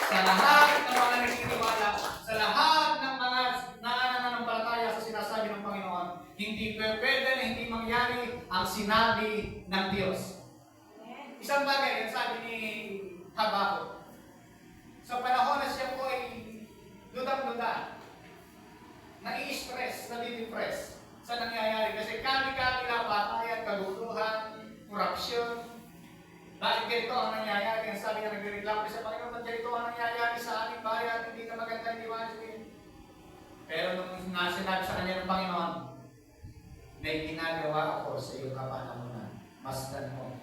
Sa lahat ng mga naniniwala, sa lahat ng mga nananampalataya sa sinasabi ng Panginoon, hindi pwede na hindi mangyari ang sinabi ng Diyos. Isang bagay, ang sabi ni Habakkuk, sa panahon na siya po ay ludang-luda, nai-stress, nadi-depress sa nangyayari. Kasi kami-kami na patayan, kaguluhan, korupsyon. Bakit ganito ang nangyayari? Ang sabi niya, nagreklamo sa Panginoon, ba't ganito ang nangyayari sa aming bayan? Hindi ka maganda, hindi masin. Pero nung sinabi sa kanya ng Panginoon, may ginagawa ako sa iyo kapanahonan. Masdan mo.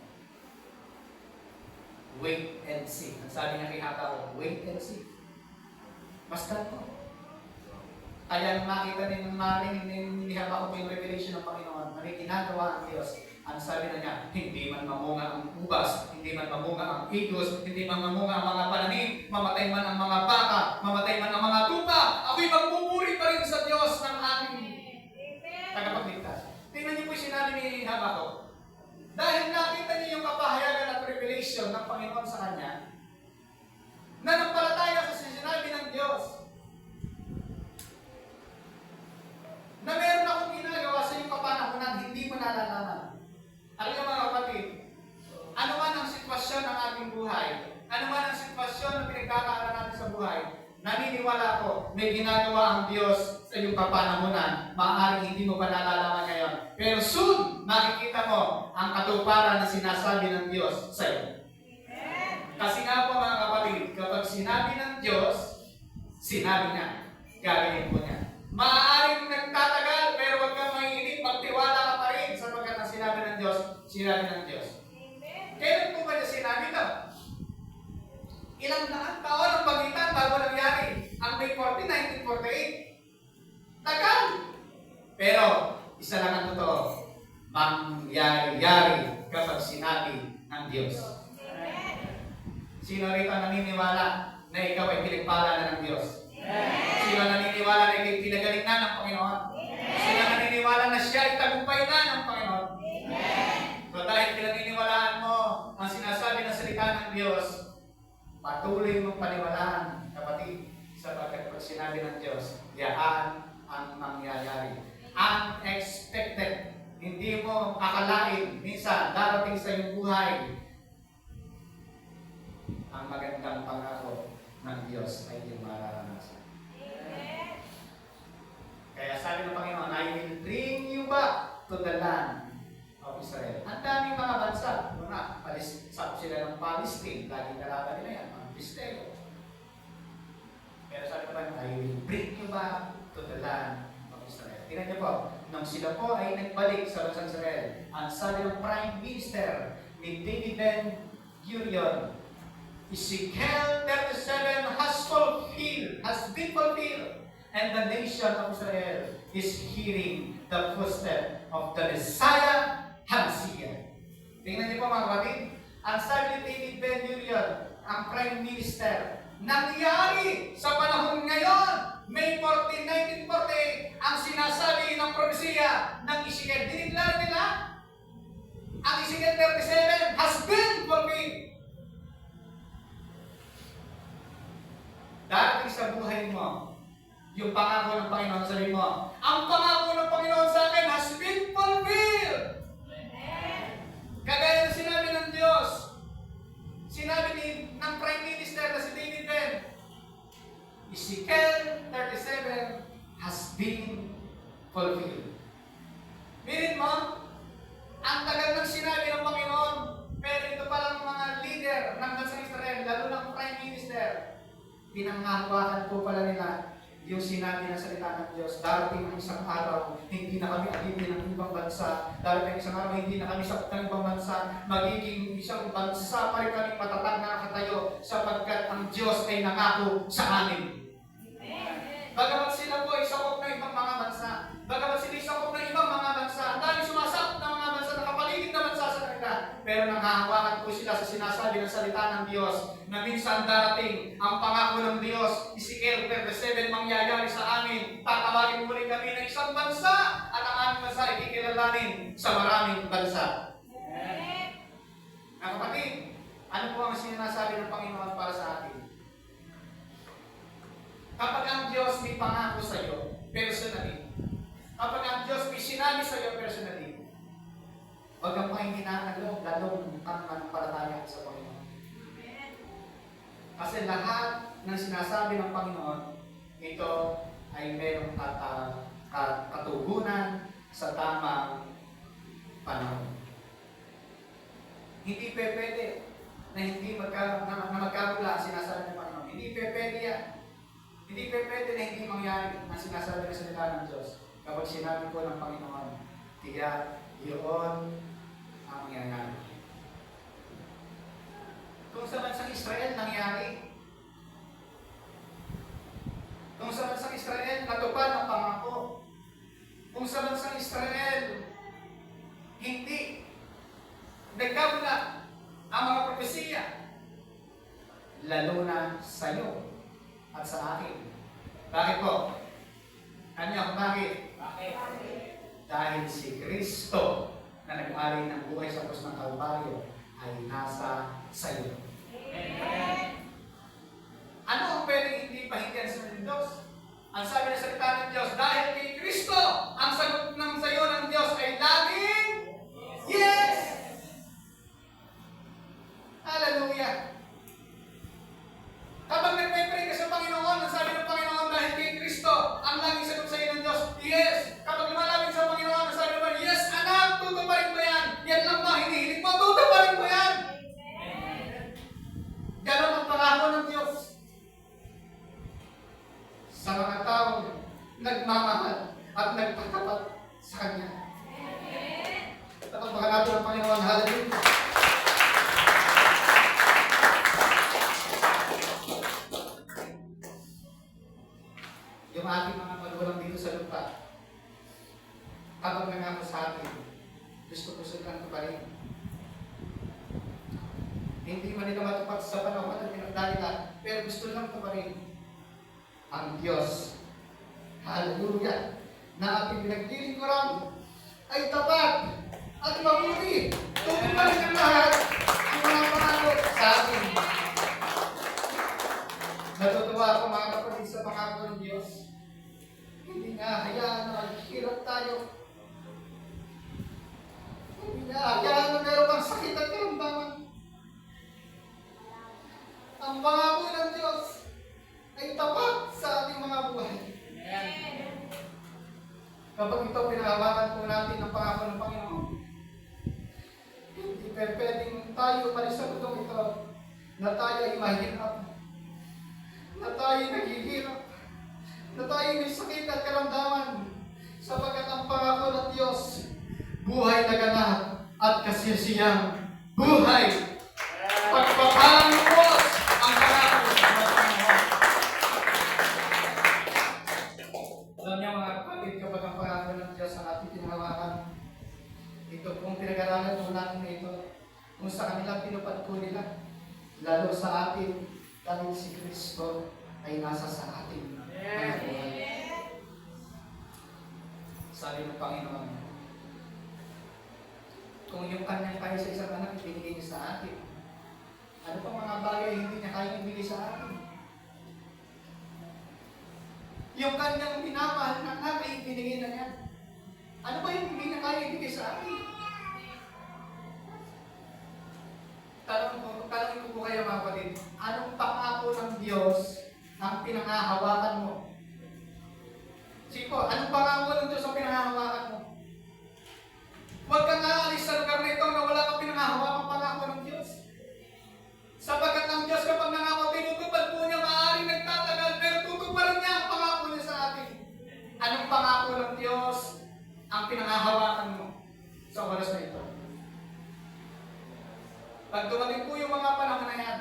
Wait and see. Ang sabi niya kay Habakkuk, wait and see. Masdan mo. Kaya makita din ng maring ni Habakkuk yung revelation ng Panginoon, may ginagawa ang Diyos. Ang sabi na niya, hindi man mamunga ang ubas, hindi man mamunga ang igos, hindi man mamunga ang mga pananim, mamatay man ang mga baka, mamatay man ang mga tupa, ako'y magpupuri pa rin sa Diyos ng aking tagapagligtas. Tingnan niyo po yung sinabi ni Habakkuk. Dahil nakita niyo yung kapahayagan at revelation ng Panginoon sa kanya, nanampalataya sa sinabi ng Diyos, na meron akong ginagawa sa iyong kapanahonan, hindi mo nalalaman. Alam niyo mga kapatid, ano man ang sitwasyon ng ating buhay, ano man ang sitwasyon na pinagkakaalan natin sa buhay, naniniwala ko, may ginagawa ang Diyos sa iyong kapanahonan, maaaring hindi mo pa nalalaman ngayon. Pero soon, makikita mo ang katuparan na sinasabi ng Diyos sa iyo. Kasi nga po mga kapatid, kapag sinabi ng Diyos, sinabi niya, gagawin po niya. Maaaring nagtatagal, pero huwag kang mahihinig, magtiwala ka pa rin sapagkat ang sinabi ng Diyos, sinabi ng Diyos. Kailan po ba niya sinabi ito? Ilang taon ang pagitan bago nangyari ang May 14, 1948. Tagal! Pero, isa lang ang totoo, mangyari kapag sinabi ng Diyos. Sino rito naniniwala na ikaw ay pinagpala na ng Diyos? Sino naniniwala na ikay pinagaling na ng Panginoon? Sino naniniwala na siya ay tagumpay na ng Panginoon? So dahil pinaniniwalaan mo ang sinasabi ng salita ng Diyos, patuloy mong paniwalaan, kapatid, sapagkat pag sinabi ng Diyos, yaan ang mangyayari. Unexpected. Hindi mo akalain, minsan darating sa iyong buhay ang magandang pangako ng Diyos ay iyong mararanasan. Kaya sabi ng Panginoon, I will bring you back to the land of Israel. Ang daming mga bansa. Una, sakop sila ng Palestine. Laging kalaban nila yan, mga Kristero. Pero sabi ng Panginoon, I will bring you back to the land of Israel. Tingnan niyo po, nung sila po ay nagbalik sa bansang Israel, ang sabi ng Prime Minister ni David Ben-Gurion, Ezekiel 37 has been fulfilled, and the nation of Israel is hearing the footsteps of the Messiah HaMashiach. Tingnan niyo po mga kapatid, ang sabi ni David Ben-Gurion, ang Prime Minister, nangyari sa panahon ngayon, May 14, 1940, ang sinasabi ng propesiya ng Ezekiel. Diniglar nila, ang Ezekiel 37 has been fulfilled. Darating sa buhay mo, yung pangako ng Panginoon, sabihin mo, ang pangako ng Panginoon sa akin has been fulfilled. Kagaya na sinabi ng Diyos, sinabi ng Prime Minister na si David Ben, Ezekiel 37 has been fulfilled. Mirin mo, ang tagal ng sinabi ng Panginoon, pero ito palang mga leader ng bansang Israel, lalo ng Prime Minister, pinanghahawakan po pala nila yung sinabi ng salita ng Diyos. Darating ang isang araw, hindi na kami agipin ng ibang bansa. Darating isang araw, hindi na kami sakop ng ibang bansa. Magiging isang bansa pa rin kami matatag na nakatayo sapagkat ang Diyos ay nangako sa amin. Bagamat sila po ay sakop ng ibang mga bansa, bagamat sila ay sakop ng ibang mga bansa, ang dami sumasakop ng mga bansa, nakapaligid na bansa sa kanila, pero nanghahawakan po sila sa sinasabi ng salita ng Diyos na minsan darating ang pangako ng Diyos. Ezekiel 37 mangyayari sa amin, tatawagin muli kami ng isang bansa at ang aming bansa ay kikilalanin sa maraming bansa. Ang kapatid, ano po ang sinasabi ng Panginoon para sa atin? Kapag ang Diyos may pangako sa iyo, personally, kapag ang Diyos may sinabi sa iyo personally, huwag kang pahinginaan ng loob, lalong ang manampalataya sa Panginoon. Kasi lahat ng sinasabi ng Panginoon, ito ay mayroong katugunan sa tamang panahon. Hindi pwede na hindi magkamula ang sinasabi ng Panginoon. Hindi pwede yan. Hindi pwede na hindi mangyari ang sinasabi ng salita ng Diyos. Kapag sinabi ko ng Panginoon, tiyak, yun ang mangyayari. Kung sa bansang Israel, nangyari. Kung sa bansang Israel, natupad ang pangako. Kung sa bansang Israel, hindi. Nagkamula ang mga propesiya. Lalo na sa iyo at sa akin. Bakit po? Kanya kung bakit? Dahil si Kristo na nag-alay ng buhay sa krus ng Kalbaryo ay nasa sayo. Ano ang pwedeng hindi pahingian sa Diyos? Ang sabi ng salita ng Diyos, dahil kay Kristo, ang sagot ng sayo ng Diyos ay laging yes! Hallelujah! Kapag nagpipray ka sa Panginoon, ang sabi ng Panginoon dahil kay Kristo, ang laging sagot sa iyo ng Diyos, yes! Kapag lumalapit sa Panginoon, ang sabi ng yes, anak, tutuparin mo yan! Yan lang ba hinihiling mo? Tutuparin mo yan! Ganon ang pangako ng Diyos sa mga taong nagmamahal at nagpatapat sa Kanya. Tatapagpakan natin ang Panginoon. Hallelujah! Yung ating mga magulang dito sa lupa, kapag nangako sa atin, gusto lang ito pa rin. Hindi man nila matupad sa panahon at pinagdalilan, pero gusto lang ito pa rin. Ang Diyos, hallelujah, na ating pinaglilingkuran ay tapat at mabuti. Tutuparin ang lahat ang mga pangako sa atin. Natutuwa ako mga kapatid sa pangako ng Diyos. Hindi nga hayaan na maghihirap tayo. Hindi nga hayaan na meron kang sakit at karamdaman. ang pangako ng Diyos ay tapat sa ating mga buhay. Kapag ito pinahawakan po natin ang pangako ng Panginoon, hindi pwedeng tayo umalis sa mundong ito na tayo ay mahirap, na tayo naghihirap, na tayo may sakit at karamdaman, sapagkat ang pangako ng Diyos, buhay na ganap at kasiyasiyang buhay. Pagpapalang Diyos ang pangako sa mga Panginoon. Alam niyo mga kapatid, kapag ang pangako ng Diyos ang ating pinahawakan, ito kung pinag-aralan po natin ito, kung sa kanilang pinupad po nila, lalo sa atin, dahil si Kristo ay nasa sa ating mga buhay. Sabi ng Panginoon, kung yung kanyang kaya sa isang anak, ibinigay niya sa atin, ano pa mga bagay hindi niya kaya ibigay sa atin? Yung kanyang minamahal na anak ay ibinigay na niya. Ano ba yung hindi niya kaya ibigay sa atin? Tanong ko po kayo mga kapatid, anong pangako ng Diyos ang pinangahawakan mo? Sige po, anong pangako ng Diyos ang pinangahawakan mo? Huwag kang aalis sa lugar na ito na wala kang pinangahawakan pangako ng Diyos. Sapagkat ang Diyos kapag nangako, tinutupad po niya, maaaring nagtatagal, pero tutuparin niya ang pangako niya sa atin. Anong pangako ng Diyos ang pinangahawakan mo sa oras na ito? Pag dumating po yung mga panahon na yan,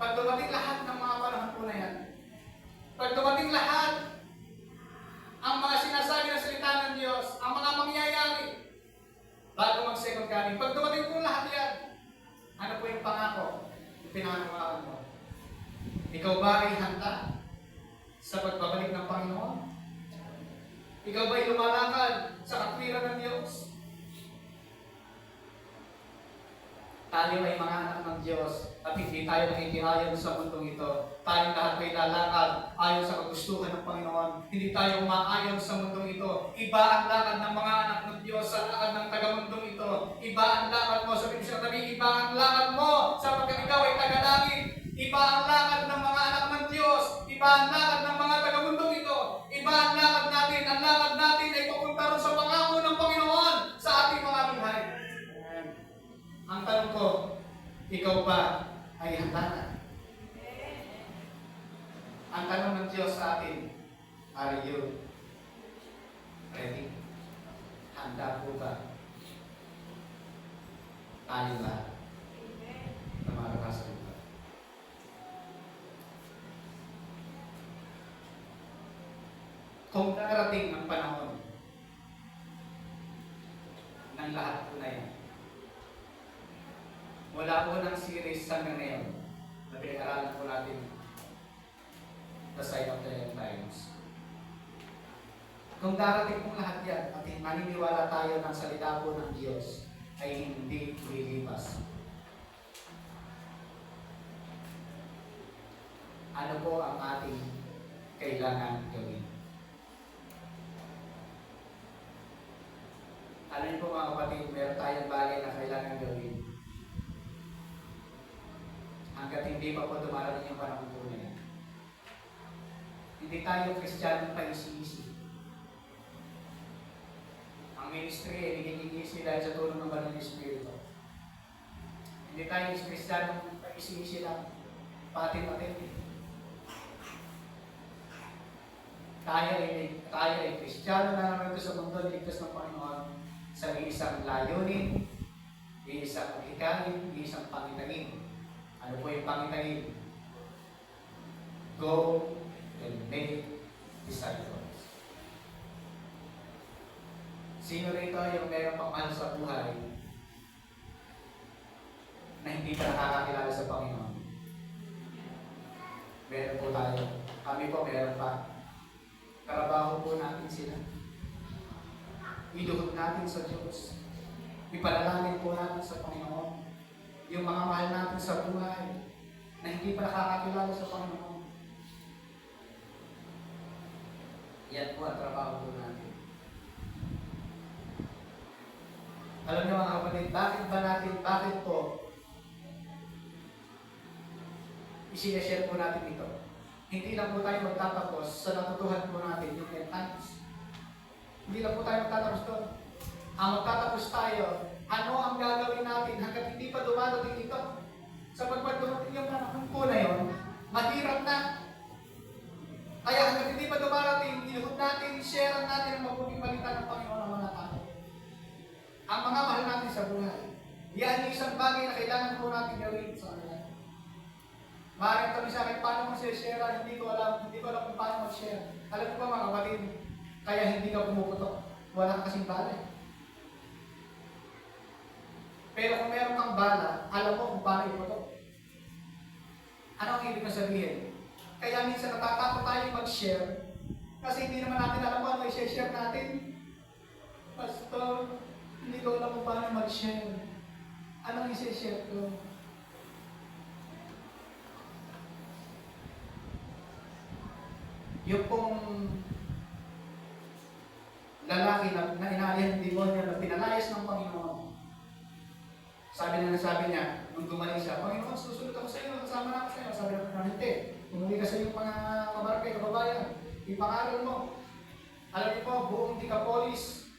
pag dumating lahat ng mga panahon po na yan, pag dumating lahat ang mga sinasabi ng salita ng Diyos, ang mga mangyayari, bago mag-second coming, pag dumating po lahat yan, ano po yung pangako? Yung pinangahawakan mo. Ikaw ba ay handa sa pagbabalik ng Panginoon? Ikaw ba ay lumalakad sa katwiran ng Diyos? Tayo ay mga anak ng Diyos at hindi tayo nakikiayon sa mundong ito. Tayong lahat ay lalakad ayon sa kagustuhan ng Panginoon. Hindi tayo umaayon sa mundong ito. Iba ang lakad ng mga anak ng Diyos sa lakad ng taga-mundong ito. Iba ang lakad mo sa Biblia tabi, iba ang lakad mo sapagkat ikaw ay taga-langit. Iba ang lakad ng mga anak ng Diyos. Iba ang lakad ng mga taga-mundong ito. Iba ang lakad natin. Ang lakad natin ay papunta rin sa pangako ng Panginoon sa ating mga buhay. Ang tanong ko, ikaw ba ay handa na? Ang tanong ng Diyos sa atin, are you ready? Handa po ba? Tayo ba? Na maranasan ba? Kung darating ang panahon ng lahat po na yan, mula po ng series hanggang ngayon, na pinag-aralan po natin The Sign of the End Times. Kung darating po lahat yan at maniniwala tayo ng salita po ng Diyos ay hindi lilipas. Ano po ang ating kailangan gawin? Alam niyo po mga kapatid, meron tayong bagay na kailangan gawin. Hanggat hindi pa po dumarating yung panahon po na yan. Hindi tayo Kristiyano pa isi-isi. Ang ministry ay nagiging dahil sa tulong ng Banal na Espiritu. Hindi tayo Kristiyano pa isi-isi lang. Patin-patin. Tayo ay Kristiyano na naman ito sa mundo, ligtas ng Panginoon sa isang layunin, isang hikayin, isang pangitangin. Ano po yung pangitangin? Go and make disciples. Sino rito yung meron pang mahal sa buhay na hindi pa nakakakilala sa Panginoon? Meron po tayo. Kami po meron pa. Trabaho po natin sila. Iduhod natin sa Diyos. Ipanalangin po natin sa Panginoon. Yung mga mahal natin sa buhay na hindi pa nakakakilala sa Panginoon. Yan po ang trabaho po natin. Alam niyo mga kapatid, bakit po i-share po natin ito. Hindi lang po tayo magtatapos sa natutuhan po natin yung 10 times. Hindi lang po tayo magtatapos doon. Ang magtatapos tayo, ano ang gagawin natin hanggat hindi pa dumadating ito? Sa pagpag dumating yung panahon po na yun, mahirap na. Kaya hanggat hindi pa dumarating, ilihod natin, share natin ang mabuting balita ng Panginoon ng mga tao. Ang mga mahal natin sa buhay. Yan yung isang bagay na kailangan po natin gawin sa kanila. Maaaring kami sa akin, paano mag-share? Hindi ko alam kung paano mag-share. Alam ko ba mga kapatid, kaya hindi ka pumuputok. Wala kasing bala. Pero kung meron kang bala, alam mo kung paano iputok. Ano ang ibig na sabihin? Kaya minsan natatakot tayo mag-share kasi hindi naman natin alam kung ano i-share natin. Pastor, hindi ko alam kung paano mag-share. Anong i-share ko? Yung pong lalaki na inaalihan ng demonyo na pinalayas ng Panginoon. Sabi niya, nung gumaling siya, Panginoon, susunod ako sa iyo, kasama na ako sa iyo. Sabi ng Panginoon, hindi. Umuwi ka sa iyong mga kabarangay, kababayan. Ipangaral mo. Alam niyo po, buong Decapolis,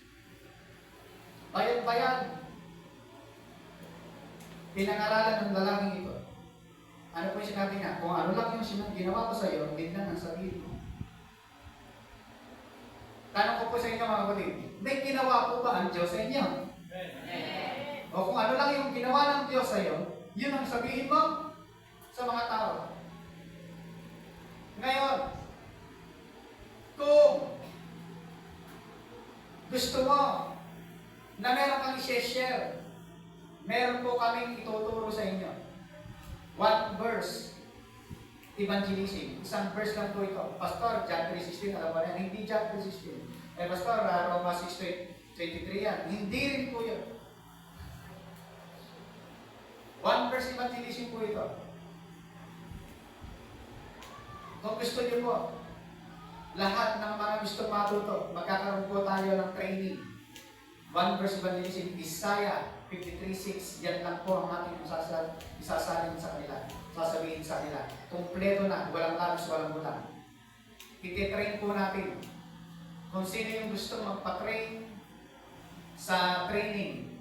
bayan-bayan, pinangaralan ng lalaking ito. Ano po yung sinabi niya? Kung ano lang yung ginawa ko sa iyo, hindi lang ang sabihin mo. Tanong ko po sa inyo mga kapatid, may ginawa po ba ang Diyos sa inyo? O kung ano lang yung ginawa ng Diyos sa iyo, yun ang sabihin mo sa mga tao. Ngayon, kung gusto mo na meron kang i-share, meron po kaming ituturo sa inyo. One verse, evangelism. Isang verse lang po ito. Pastor, John 3:16, alam mo yan, hindi John 3:16. Pastor, Roma 6:23 yan. Hindi rin po yun. One verse evangelism po ito. Kung gusto niyo po, lahat ng mga gusto matuto, magkakaroon po tayo ng training. One verse evangelism, Isaiah 53:6, yan lang po ang ating isasalin sa kanila. Sasabihin sa kanila. Kompleto na, walang labis, walang bulang. Ititrain po natin. Kung sino yung gusto magpa-train sa training,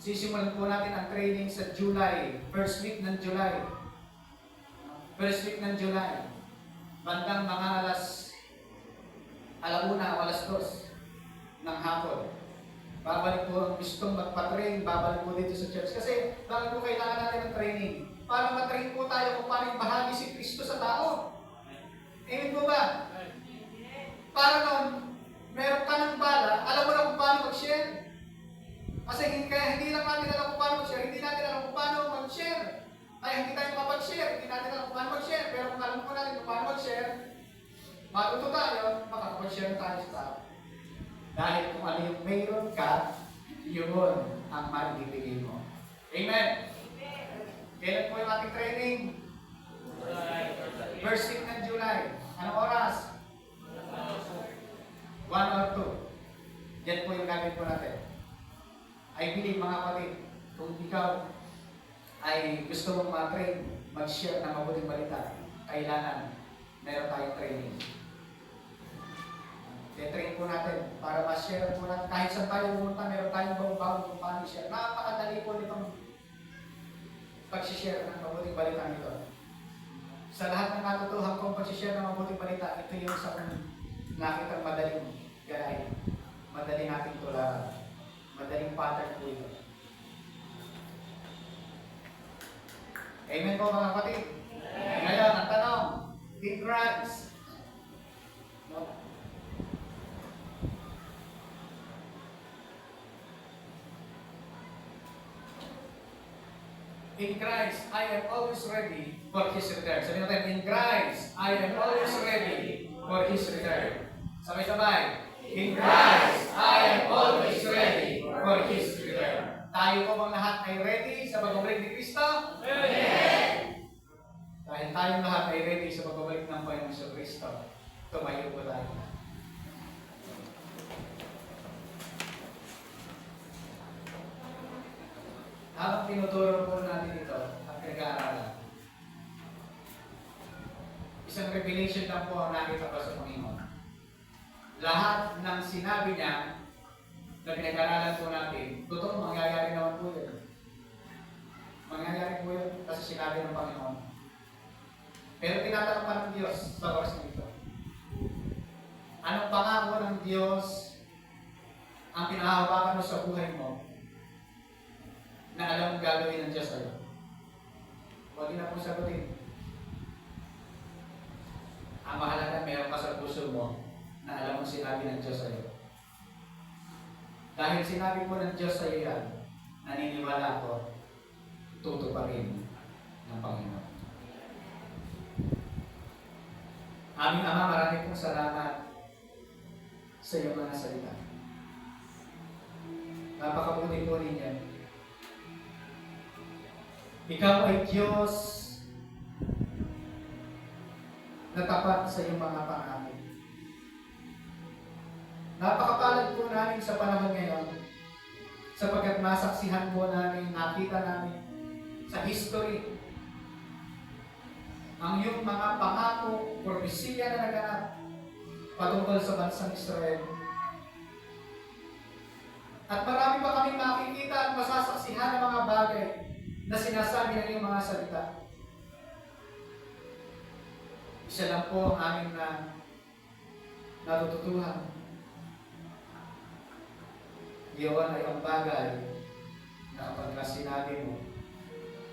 sisimulan po natin ang training sa July, first week ng July. First week ng July. Bandang mga alauna o alas 2 ng hapon. Babalik po ang gustong magpa-train, babalik po dito sa church. Kasi bakit po kailangan natin ng training? Para matrain po tayo kung paano bahagi si Kristo sa tao. Amen po ba? Para noon, meron ka ng bala, alam mo na kung paano mag-share. Kasi hindi lang natin alam kung paano mag-share, hindi natin alam kung paano mag-share. Kaya hindi tayo makapag-share, hindi natin alam kung paano mag-share. Pero kung alam po natin kung paano mag-share, matuto tayo, makakapag-share tayo sa tao. Dahil kung ano yung mayroon ka, yun ang maibibigay mo. Amen? Kailan po yung ating training? First week ng July. Anong oras? 1 or 2. Yan po yung gagawin po natin. I believe mga kapatid, kung ikaw ay gusto mong ma-train, mag-share ng mabuting balita, kailangan meron tayong training. I-train po natin para ma-share po natin. Kahit saan tayo pumunta, meron tayong bagong kung paano i-share. Napakadali po nitong pag-share ng mabuting balita nito. Sa lahat ng natutuhan kong pag-share ng mabuting balita, ito yung sa nakitang madaling ganahin. Madaling nating tularan. Madaling pattern po ito. Amen po mga kapatid? Ngayon, ang tanong, in Christ. No? In Christ, I am always ready for His return. Sabihin natin, in Christ, I am always ready for His return. Sabay-sabay. In Christ, I am always ready for His return. Tayo po bang lahat ay ready sa pagbabalik ni Kristo? Amen! Dahil tayong lahat ay ready sa pagbabalik ng Panginoon sa Kristo, tumayo po tayo. Habang tinuturo po natin ito, ang pinag-aaralan, Isang revelation lang po ang nakita ko sa Panginoon. Lahat ng sinabi niya na pinag-aralan po natin, totoo, mangyayari naman po yun. Mangyayari po yun kasi sinabi ng Panginoon. Pero tinatanong pa ng Diyos sa oras na ito. Anong pangako ng Diyos ang pinahawakan mo sa buhay mo na alam mong gagawin ng Diyos sa'yo? Huwag na po sagutin. Ang mahalaga, meron ka sa puso mo na alam mong sinabi ng Diyos sa'yo. Dahil sinabi mo ng Diyos sa'yo yan, naniniwala ako, tutuparin ng Panginoon. Aming Ama, marami pong salamat sa iyong mga salita. Napakabuti po ninyo. Ikaw ay Diyos na tapat sa iyong mga pangako. Napakapalad po namin sa panahon ngayon sapagkat masaksihan po namin, nakita namin sa history ang iyong mga pangako, propesiya na naganap patungkol sa bansang Israel. At marami pa kami makikita at masasaksihan ng mga bagay na sinasabi ng iyong mga salita. Isa lang po ang aming natututuhan. Iyon ay ang bagay na pagka sinabi mo,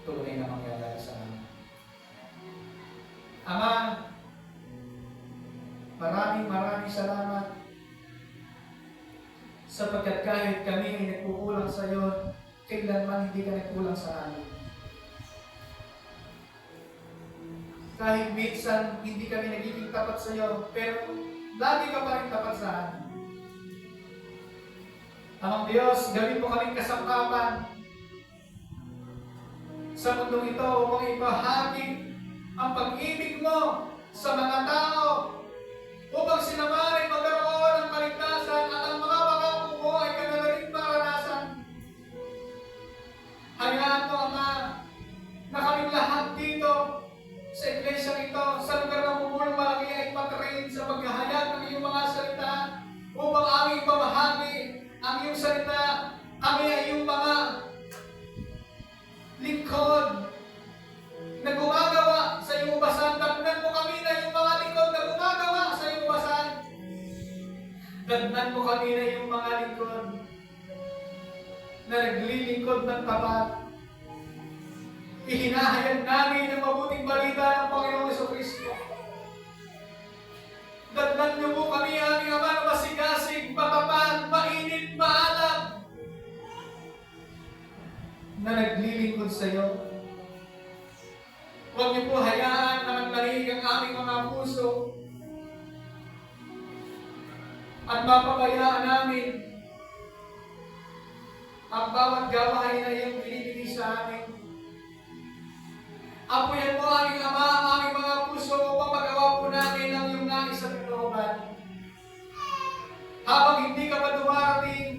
tunay na mangyayari sa amin. Ama, maraming salamat sapagkat kahit kami ay nagkukulang sa iyo, kailanman hindi ka nagkulang sa amin. Kahit minsan hindi kami nagiging tapat sa iyo, pero lagi ka pa rin tapat sa amin. Amang Diyos, gawin mo kaming kasangkapan sa mundong ito upang ipahagi ang pag-ibig mo sa mga tao upang sila man ay magkaroon ng kaligtasan at ang mga pangako mo ay kanalaring maranasan. Hayaan mo, Ama, na kaming lahat dito sa iglesia ito, sa lugar ng Bumulong Malaki ay patrain sa paghahayag ng iyong mga salita upang aming pamahagi ang iyong salita. Kami ay iyong mga lingkod na gumagawa sa iyong ubasan. Dagnan mo kami na iyong mga lingkod na gumagawa sa iyong ubasan. Dagnan mo kami na iyong mga lingkod na naglilingkod ng tapat. Ihinahayag namin ang mabuting balita ng Panginoong Jesucristo. Dagnan niyo po kami, aming Ama, na masigasig, matapat, mainit, maalam, na naglilingkod sa iyo. Huwag niyo po hayaan na maglarig ang aming mga puso at mapabayaan namin ang bawat gawain na iyong binibigay sa amin. Apuyan mo, aming Ama, ang aming mga puso upang magawa po namin ang iyong nais at kalooban. Habang hindi ka pa dumarating,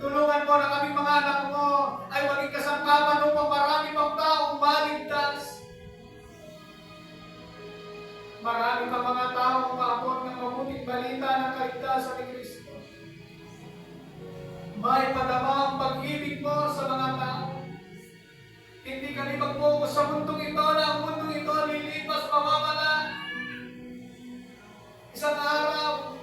tulungan mo na kaming mga anak mo ay maging kasangkapan upang marami pang taong maligtas. Marami pa mga taong maabot ng mabuting balita ng kaligtasan ni Kristo. May padama ang pag-ibig mo sa mga tao. Hindi kami mag-focus sa mundong ito na ang mundong ito lilipas, mamamala. Isang araw,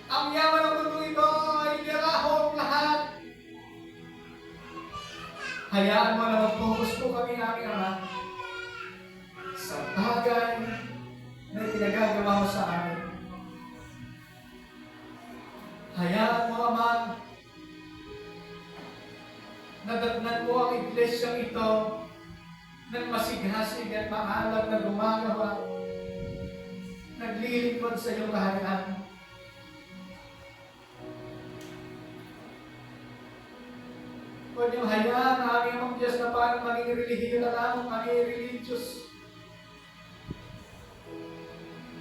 ang yaman ng mundong ito ay nirahong lahat. Hayaan mo na mag-focus po kami, aming Ama, sa bagay na pinagagawa mo sa amin. Hayaan mo, Ama, nadatnan mo ang iglesyang ito ng masighasig at maalam na gumagawa, naglilingkod sa iyong kaharian. Huwag niyong hayaan na aming Amang Diyos na parang maging relihiyo na lamang, maging religious.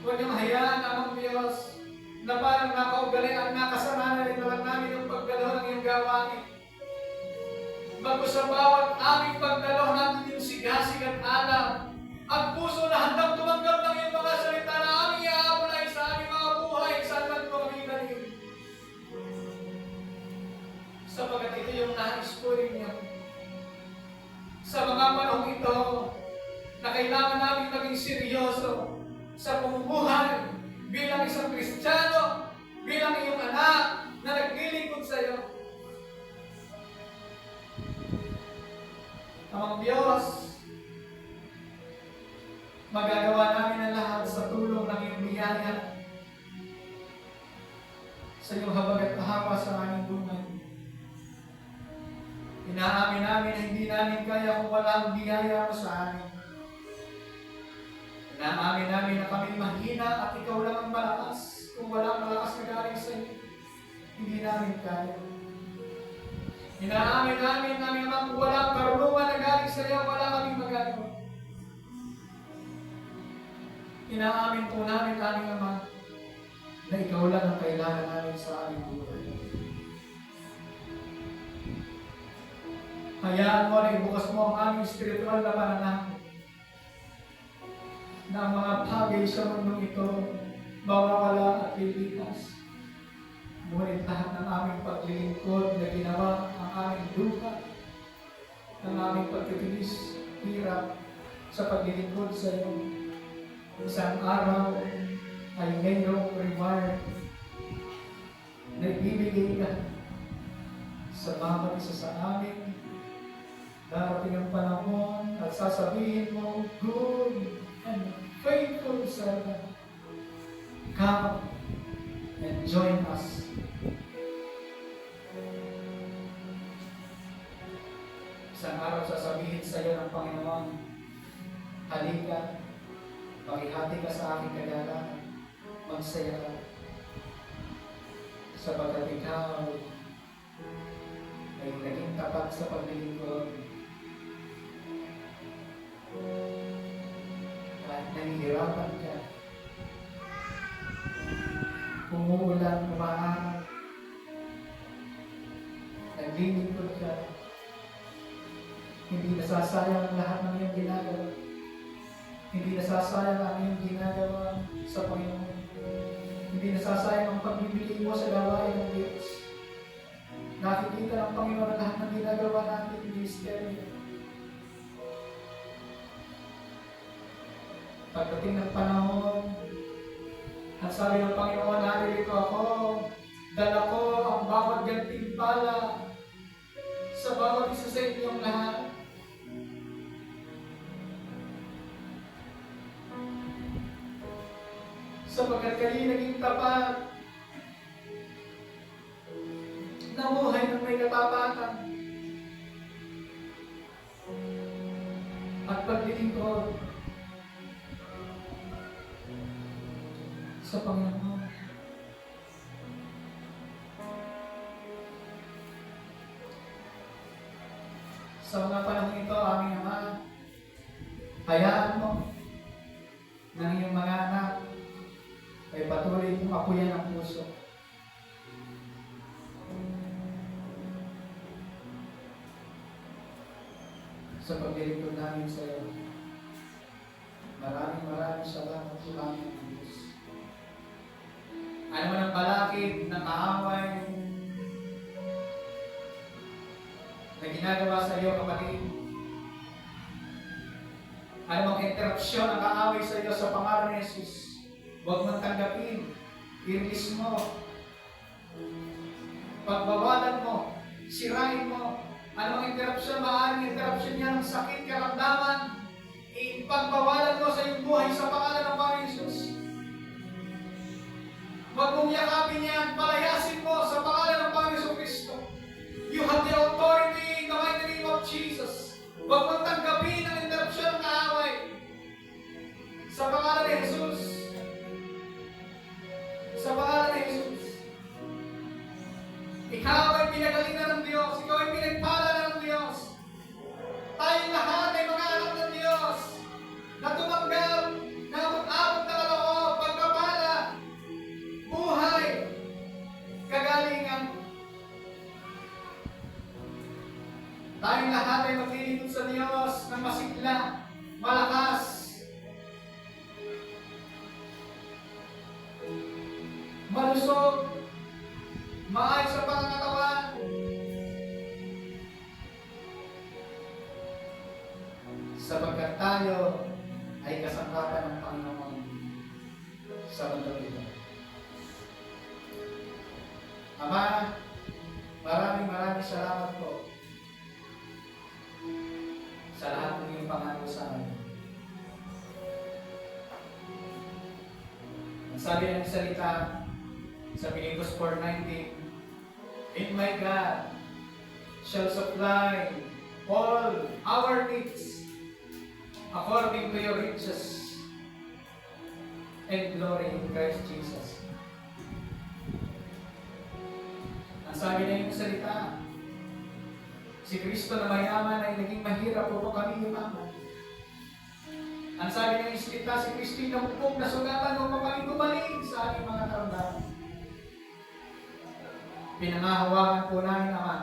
Huwag niyong hayaan, Amang Diyos, na parang nakaugalian, nakasananan rin na lang namin yung pagdalo ng iyong gawain. Bago sa bawat aming pagdalo natin yung sigasig at alam Ang puso na handang tumanggap ng iyong mga salita na aming iaabulay sa aming mga buhay, saan man po kami galing. Sapagat ito yung nais po rin niya. Sa mga panahong ito, na kailangan namin maging seryoso sa pamumuhay bilang isang Kristiyano, bilang iyong anak na naglilingkod sa iyo. Amang Diyos, magagawa namin ang lahat sa tulong ng iyong biyaya sa iyong habag at kahawa sa aming buhay. Inaamin namin na hindi namin kaya kung wala ang biyaya mo sa amin. Inaamin namin na kami mahina at ikaw lang ang malakas. Kung wala ang malakas na galing sa iyo, hindi namin kaya. Inaamin namin na kung wala ang karunungan na galing sa iyo, wala kaming magagawa. Inaamin po namin, aming Ama, na ikaw lang ang kailangan namin sa aming buhay. Hayaan mo na ibukas mo ang aming spiritual na pananaw na ang mga bagay sa mundong ito mawawala at lilipas. Ngunit lahat ng aming paglilingkod na ginawa ang aming lupa, ang aming pagtitiis, hirap sa paglilingkod sa iyo. Isang araw ay mayroong reward na ibibigay ka sa bawat isa sa amin. Darating ang panahon at sasabihin mo, good and faithful servant, come and join us. Isang araw sasabihin sa iyo ng Panginoon, halika, makihati ka sa aking kagalakan, magsaya ka, sapagkat ikaw ay naging tapat sa paglilingkod. Kahit nahihirapan ka, umuulan, umaharap, naglilingkod ka, hindi nasasayang ang lahat ng iyong ginagawa. Hindi nasasayang ang iyong ginagawa sa Panginoon. Hindi nasasayang ang pagbibigay mo sa gawain ng Diyos. Nakikita ng Panginoon na lahat ng ginagawa natin hindi stereo. Pagdating ng panahon, ang sabi ng Panginoon, naririto ako, dala ko ang bawat gantimpala sa bawat isa sa inyong lahat. Sapagkat kayo naging tapat, namuhay ng may katapatan at paglilingkod sa Panginoon. Sa mga panahon ito, aming Ama, hayaan mo ng iyong mga anak ay patuloy kong apuyan ang puso. Sa paglilingkod namin sa iyo. Maraming salamat po namin ang Diyos. Ano man ang balakid ng kaaway na ginagawa sa iyo, kapatid. Ano mang interruption ang kaaway sa iyo sa pangalan ni Jesus, huwag mong tanggapin. I-release mo. Pagbawalan mo. Sirain mo. Anong interruption, maaaring interruption niya ng sakit, karamdaman, ipagbawalan mo sa iyong buhay sa pangalan ng Panginoon Jesus. Huwag mong yakapin yan, palayasin mo sa pangalan ng Panginoon Kristo. You have the authority in the mighty name of Jesus. Huwag mong tanggapin ang interruption ng kaaway sa pangalan ni Jesus. Sa pangalan ni Jesus. Ikaw ay pinagalingan ng Diyos. Ikaw ay pinagpala ng Diyos. Tayong lahat ay mga anak ng Diyos na tumanggap na mag-abot na kaloob, pagpapala, buhay, kagalingan. Tayong lahat ay maglilingkod sa Diyos ng masigla, malakas, sapagkat tayo ay kasangkapan ng Panginoon sa mundo ito. Ama, maraming salamat po sa lahat ng iyong pangako sa amin. Ang sabi ng salita sa Philippians 4:19, "And my God shall supply all our needs according to your riches and glory in Christ Jesus." Ang sabi na yung salita, si Kristo na mayaman ay naging mahirap upang kami yumaman. Ang sabi ng Espiritu, si Kristo na upong nasugatan upang kami gumaling sa ating mga karamdaman. Pinangahawakan po namin, Ama,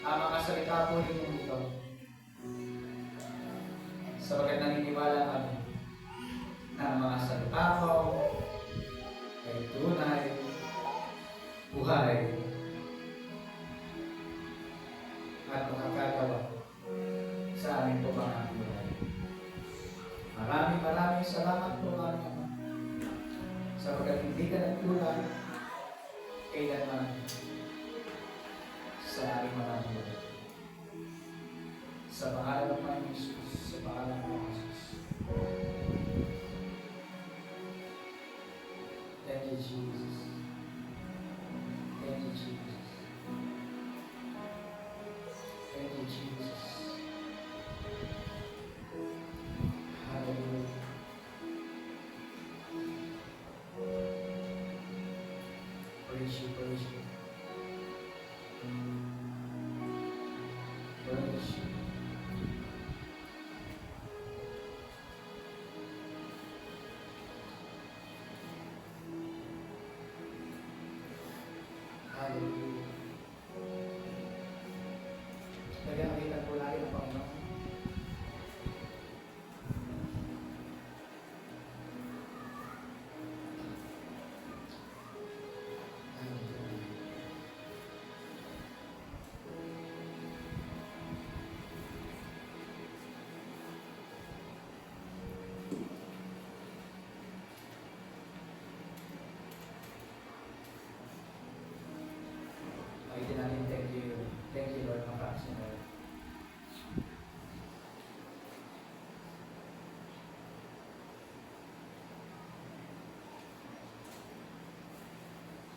ang mga salita po ninyo ito. Sabagat naniniwala kami na ang mga salita ko ay tunay, buhay, at makakagawa sa aming po mga buhay. Maraming salamat po, aming Ama, sabagat hindi ka nagkulang kailanman sa aming mga buhay. Sa pangalan ng Panginoon Jesus, sa pangalan ng Jesus. Thank you, Jesus. Thank you, Jesus. Thank you, Jesus. Hallelujah. Praise you, praise you. Praise you. Hallelujah. Nagkakakitan po natin ang Panginoon. Thank you, Lord, mga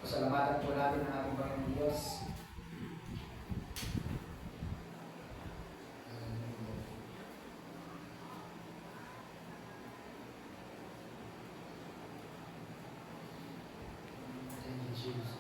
pasalamatan po natin ang ating Panginoon Diyos. Thank you, Jesus.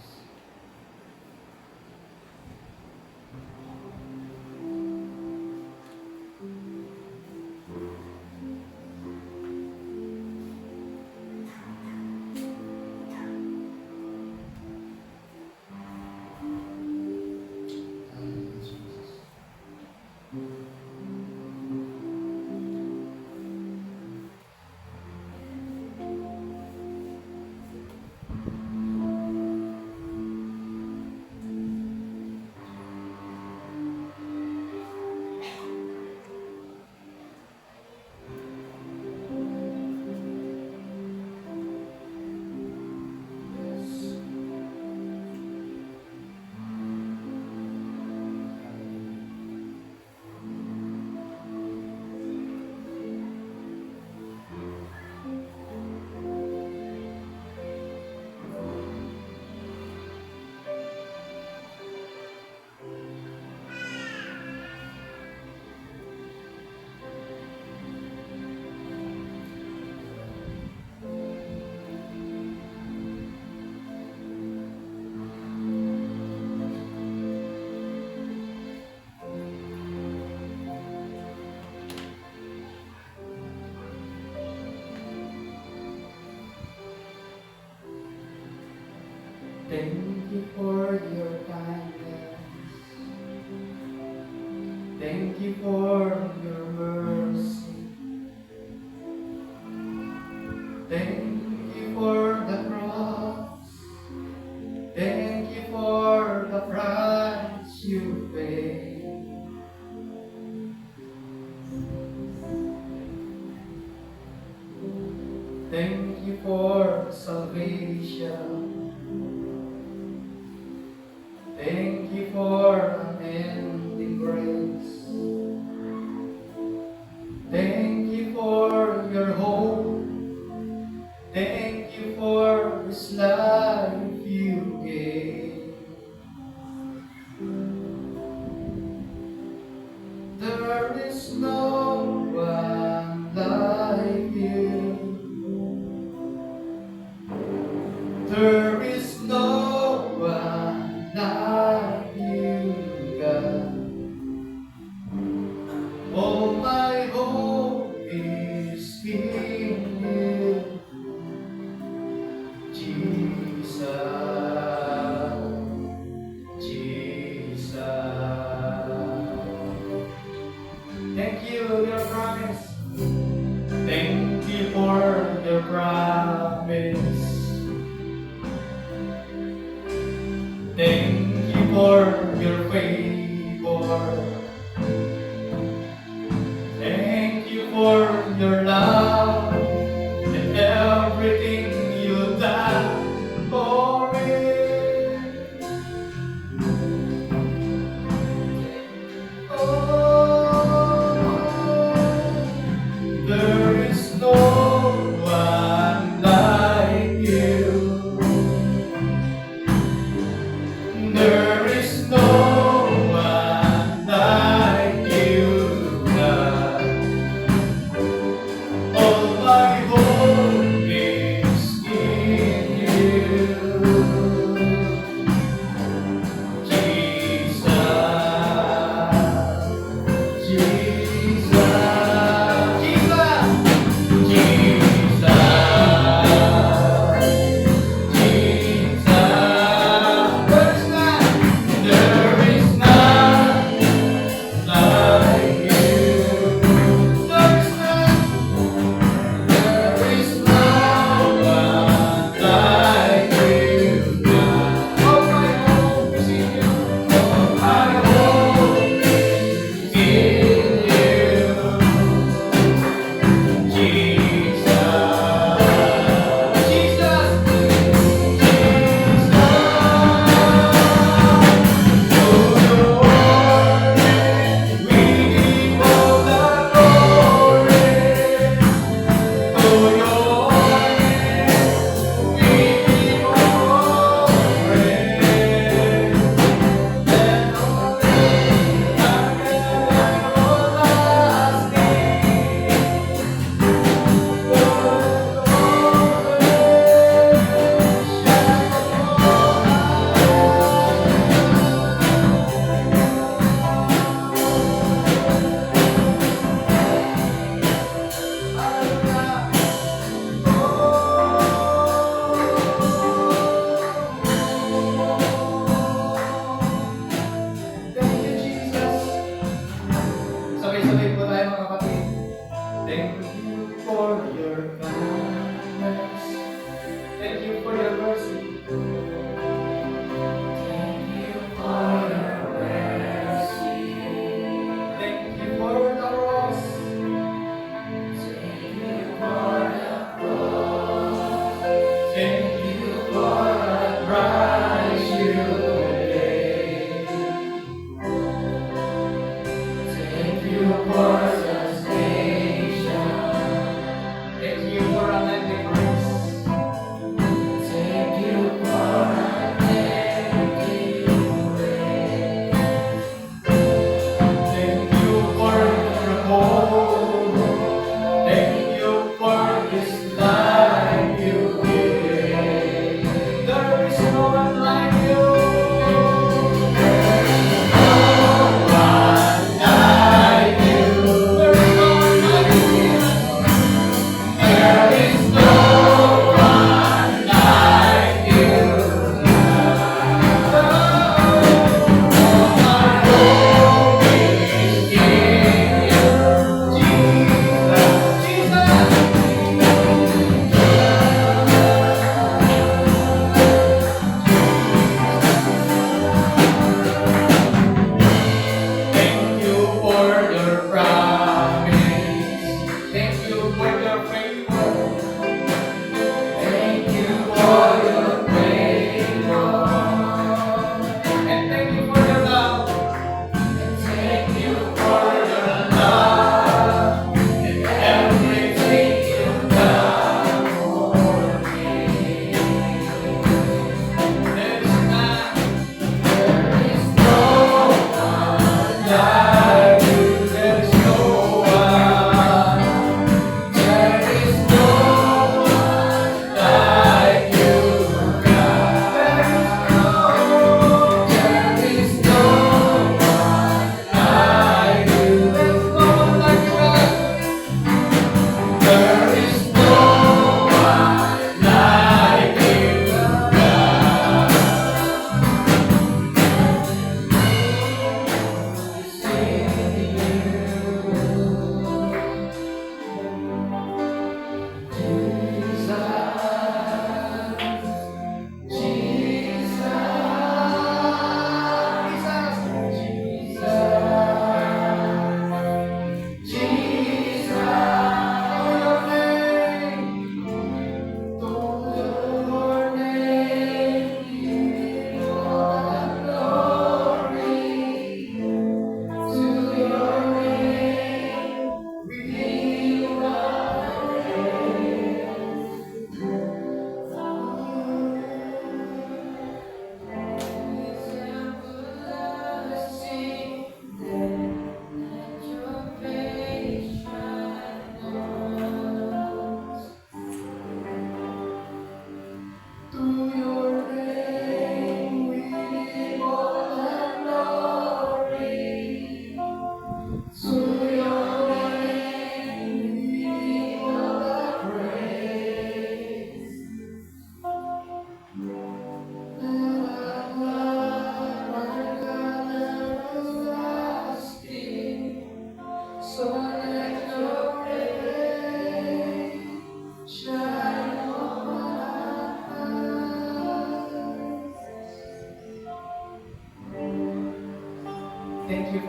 Thank you for your kindness. Thank you for your mercy. Thank you for the cross. Thank you for the price you paid. Thank you for salvation. Thank you for unending grace. Thank you for your hope. Thank you for this life you gave. There is no one like you. There is no one like you, God. All my hope is in you, Jesus, Jesus. Thank you, your promise. Thank you for your promise. Thank you for your favor. Thank you for your love and everything you done for me. Oh, there is no one like you. There is no one like you, God. All my hope is in you, Jesus, Jesus, Jesus, Jesus. Sabay-sabay po tayo mga kapatid. Thank you for your kindness. Thank you for your mercy. Thank you for your mercy. Thank you for the cross. Thank you for the cross. Thank you for the price you paid. Thank you for salvation. Thank you for unending grace. Thank you for unending grace. Thank you for your hope. Thank you for this life you gave. There is no one like you. There is no one like you.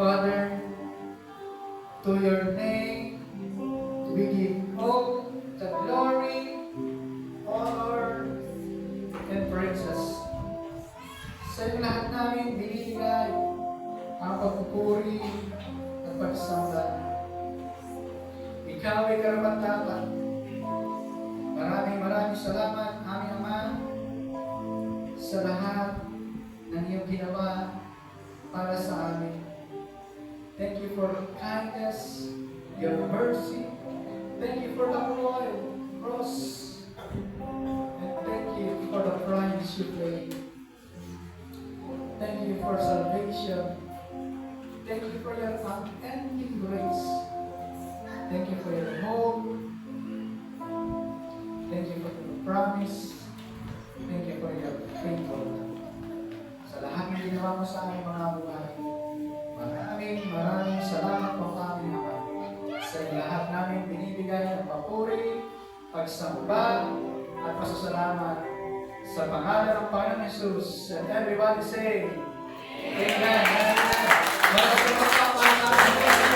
Father, to your name we give all the glory, honor, and praises. Sa iyo lahat namin binibigay ang pagpupuri at pagsamba. Ikaw ay karapat-dapat. Maraming salamat, aming Ama, sa lahat ng iyong ginawa para sa amin. Thank you for kindness, your mercy. Thank you for the cross. And thank you for the price you paid. Thank you for salvation. Thank you for your unending grace. Thank you for your hope. Thank you for your promise. Thank you for your faithfulness. Sa lahat ng ginawa mo sa aming mga buhay, maraming salamat po aming Ama. Sa lahat namin binibigay ng papuri, pagsamba, at pasasalamat sa pangalan ng Panginoon Jesus. And everybody say, Amen. Amen.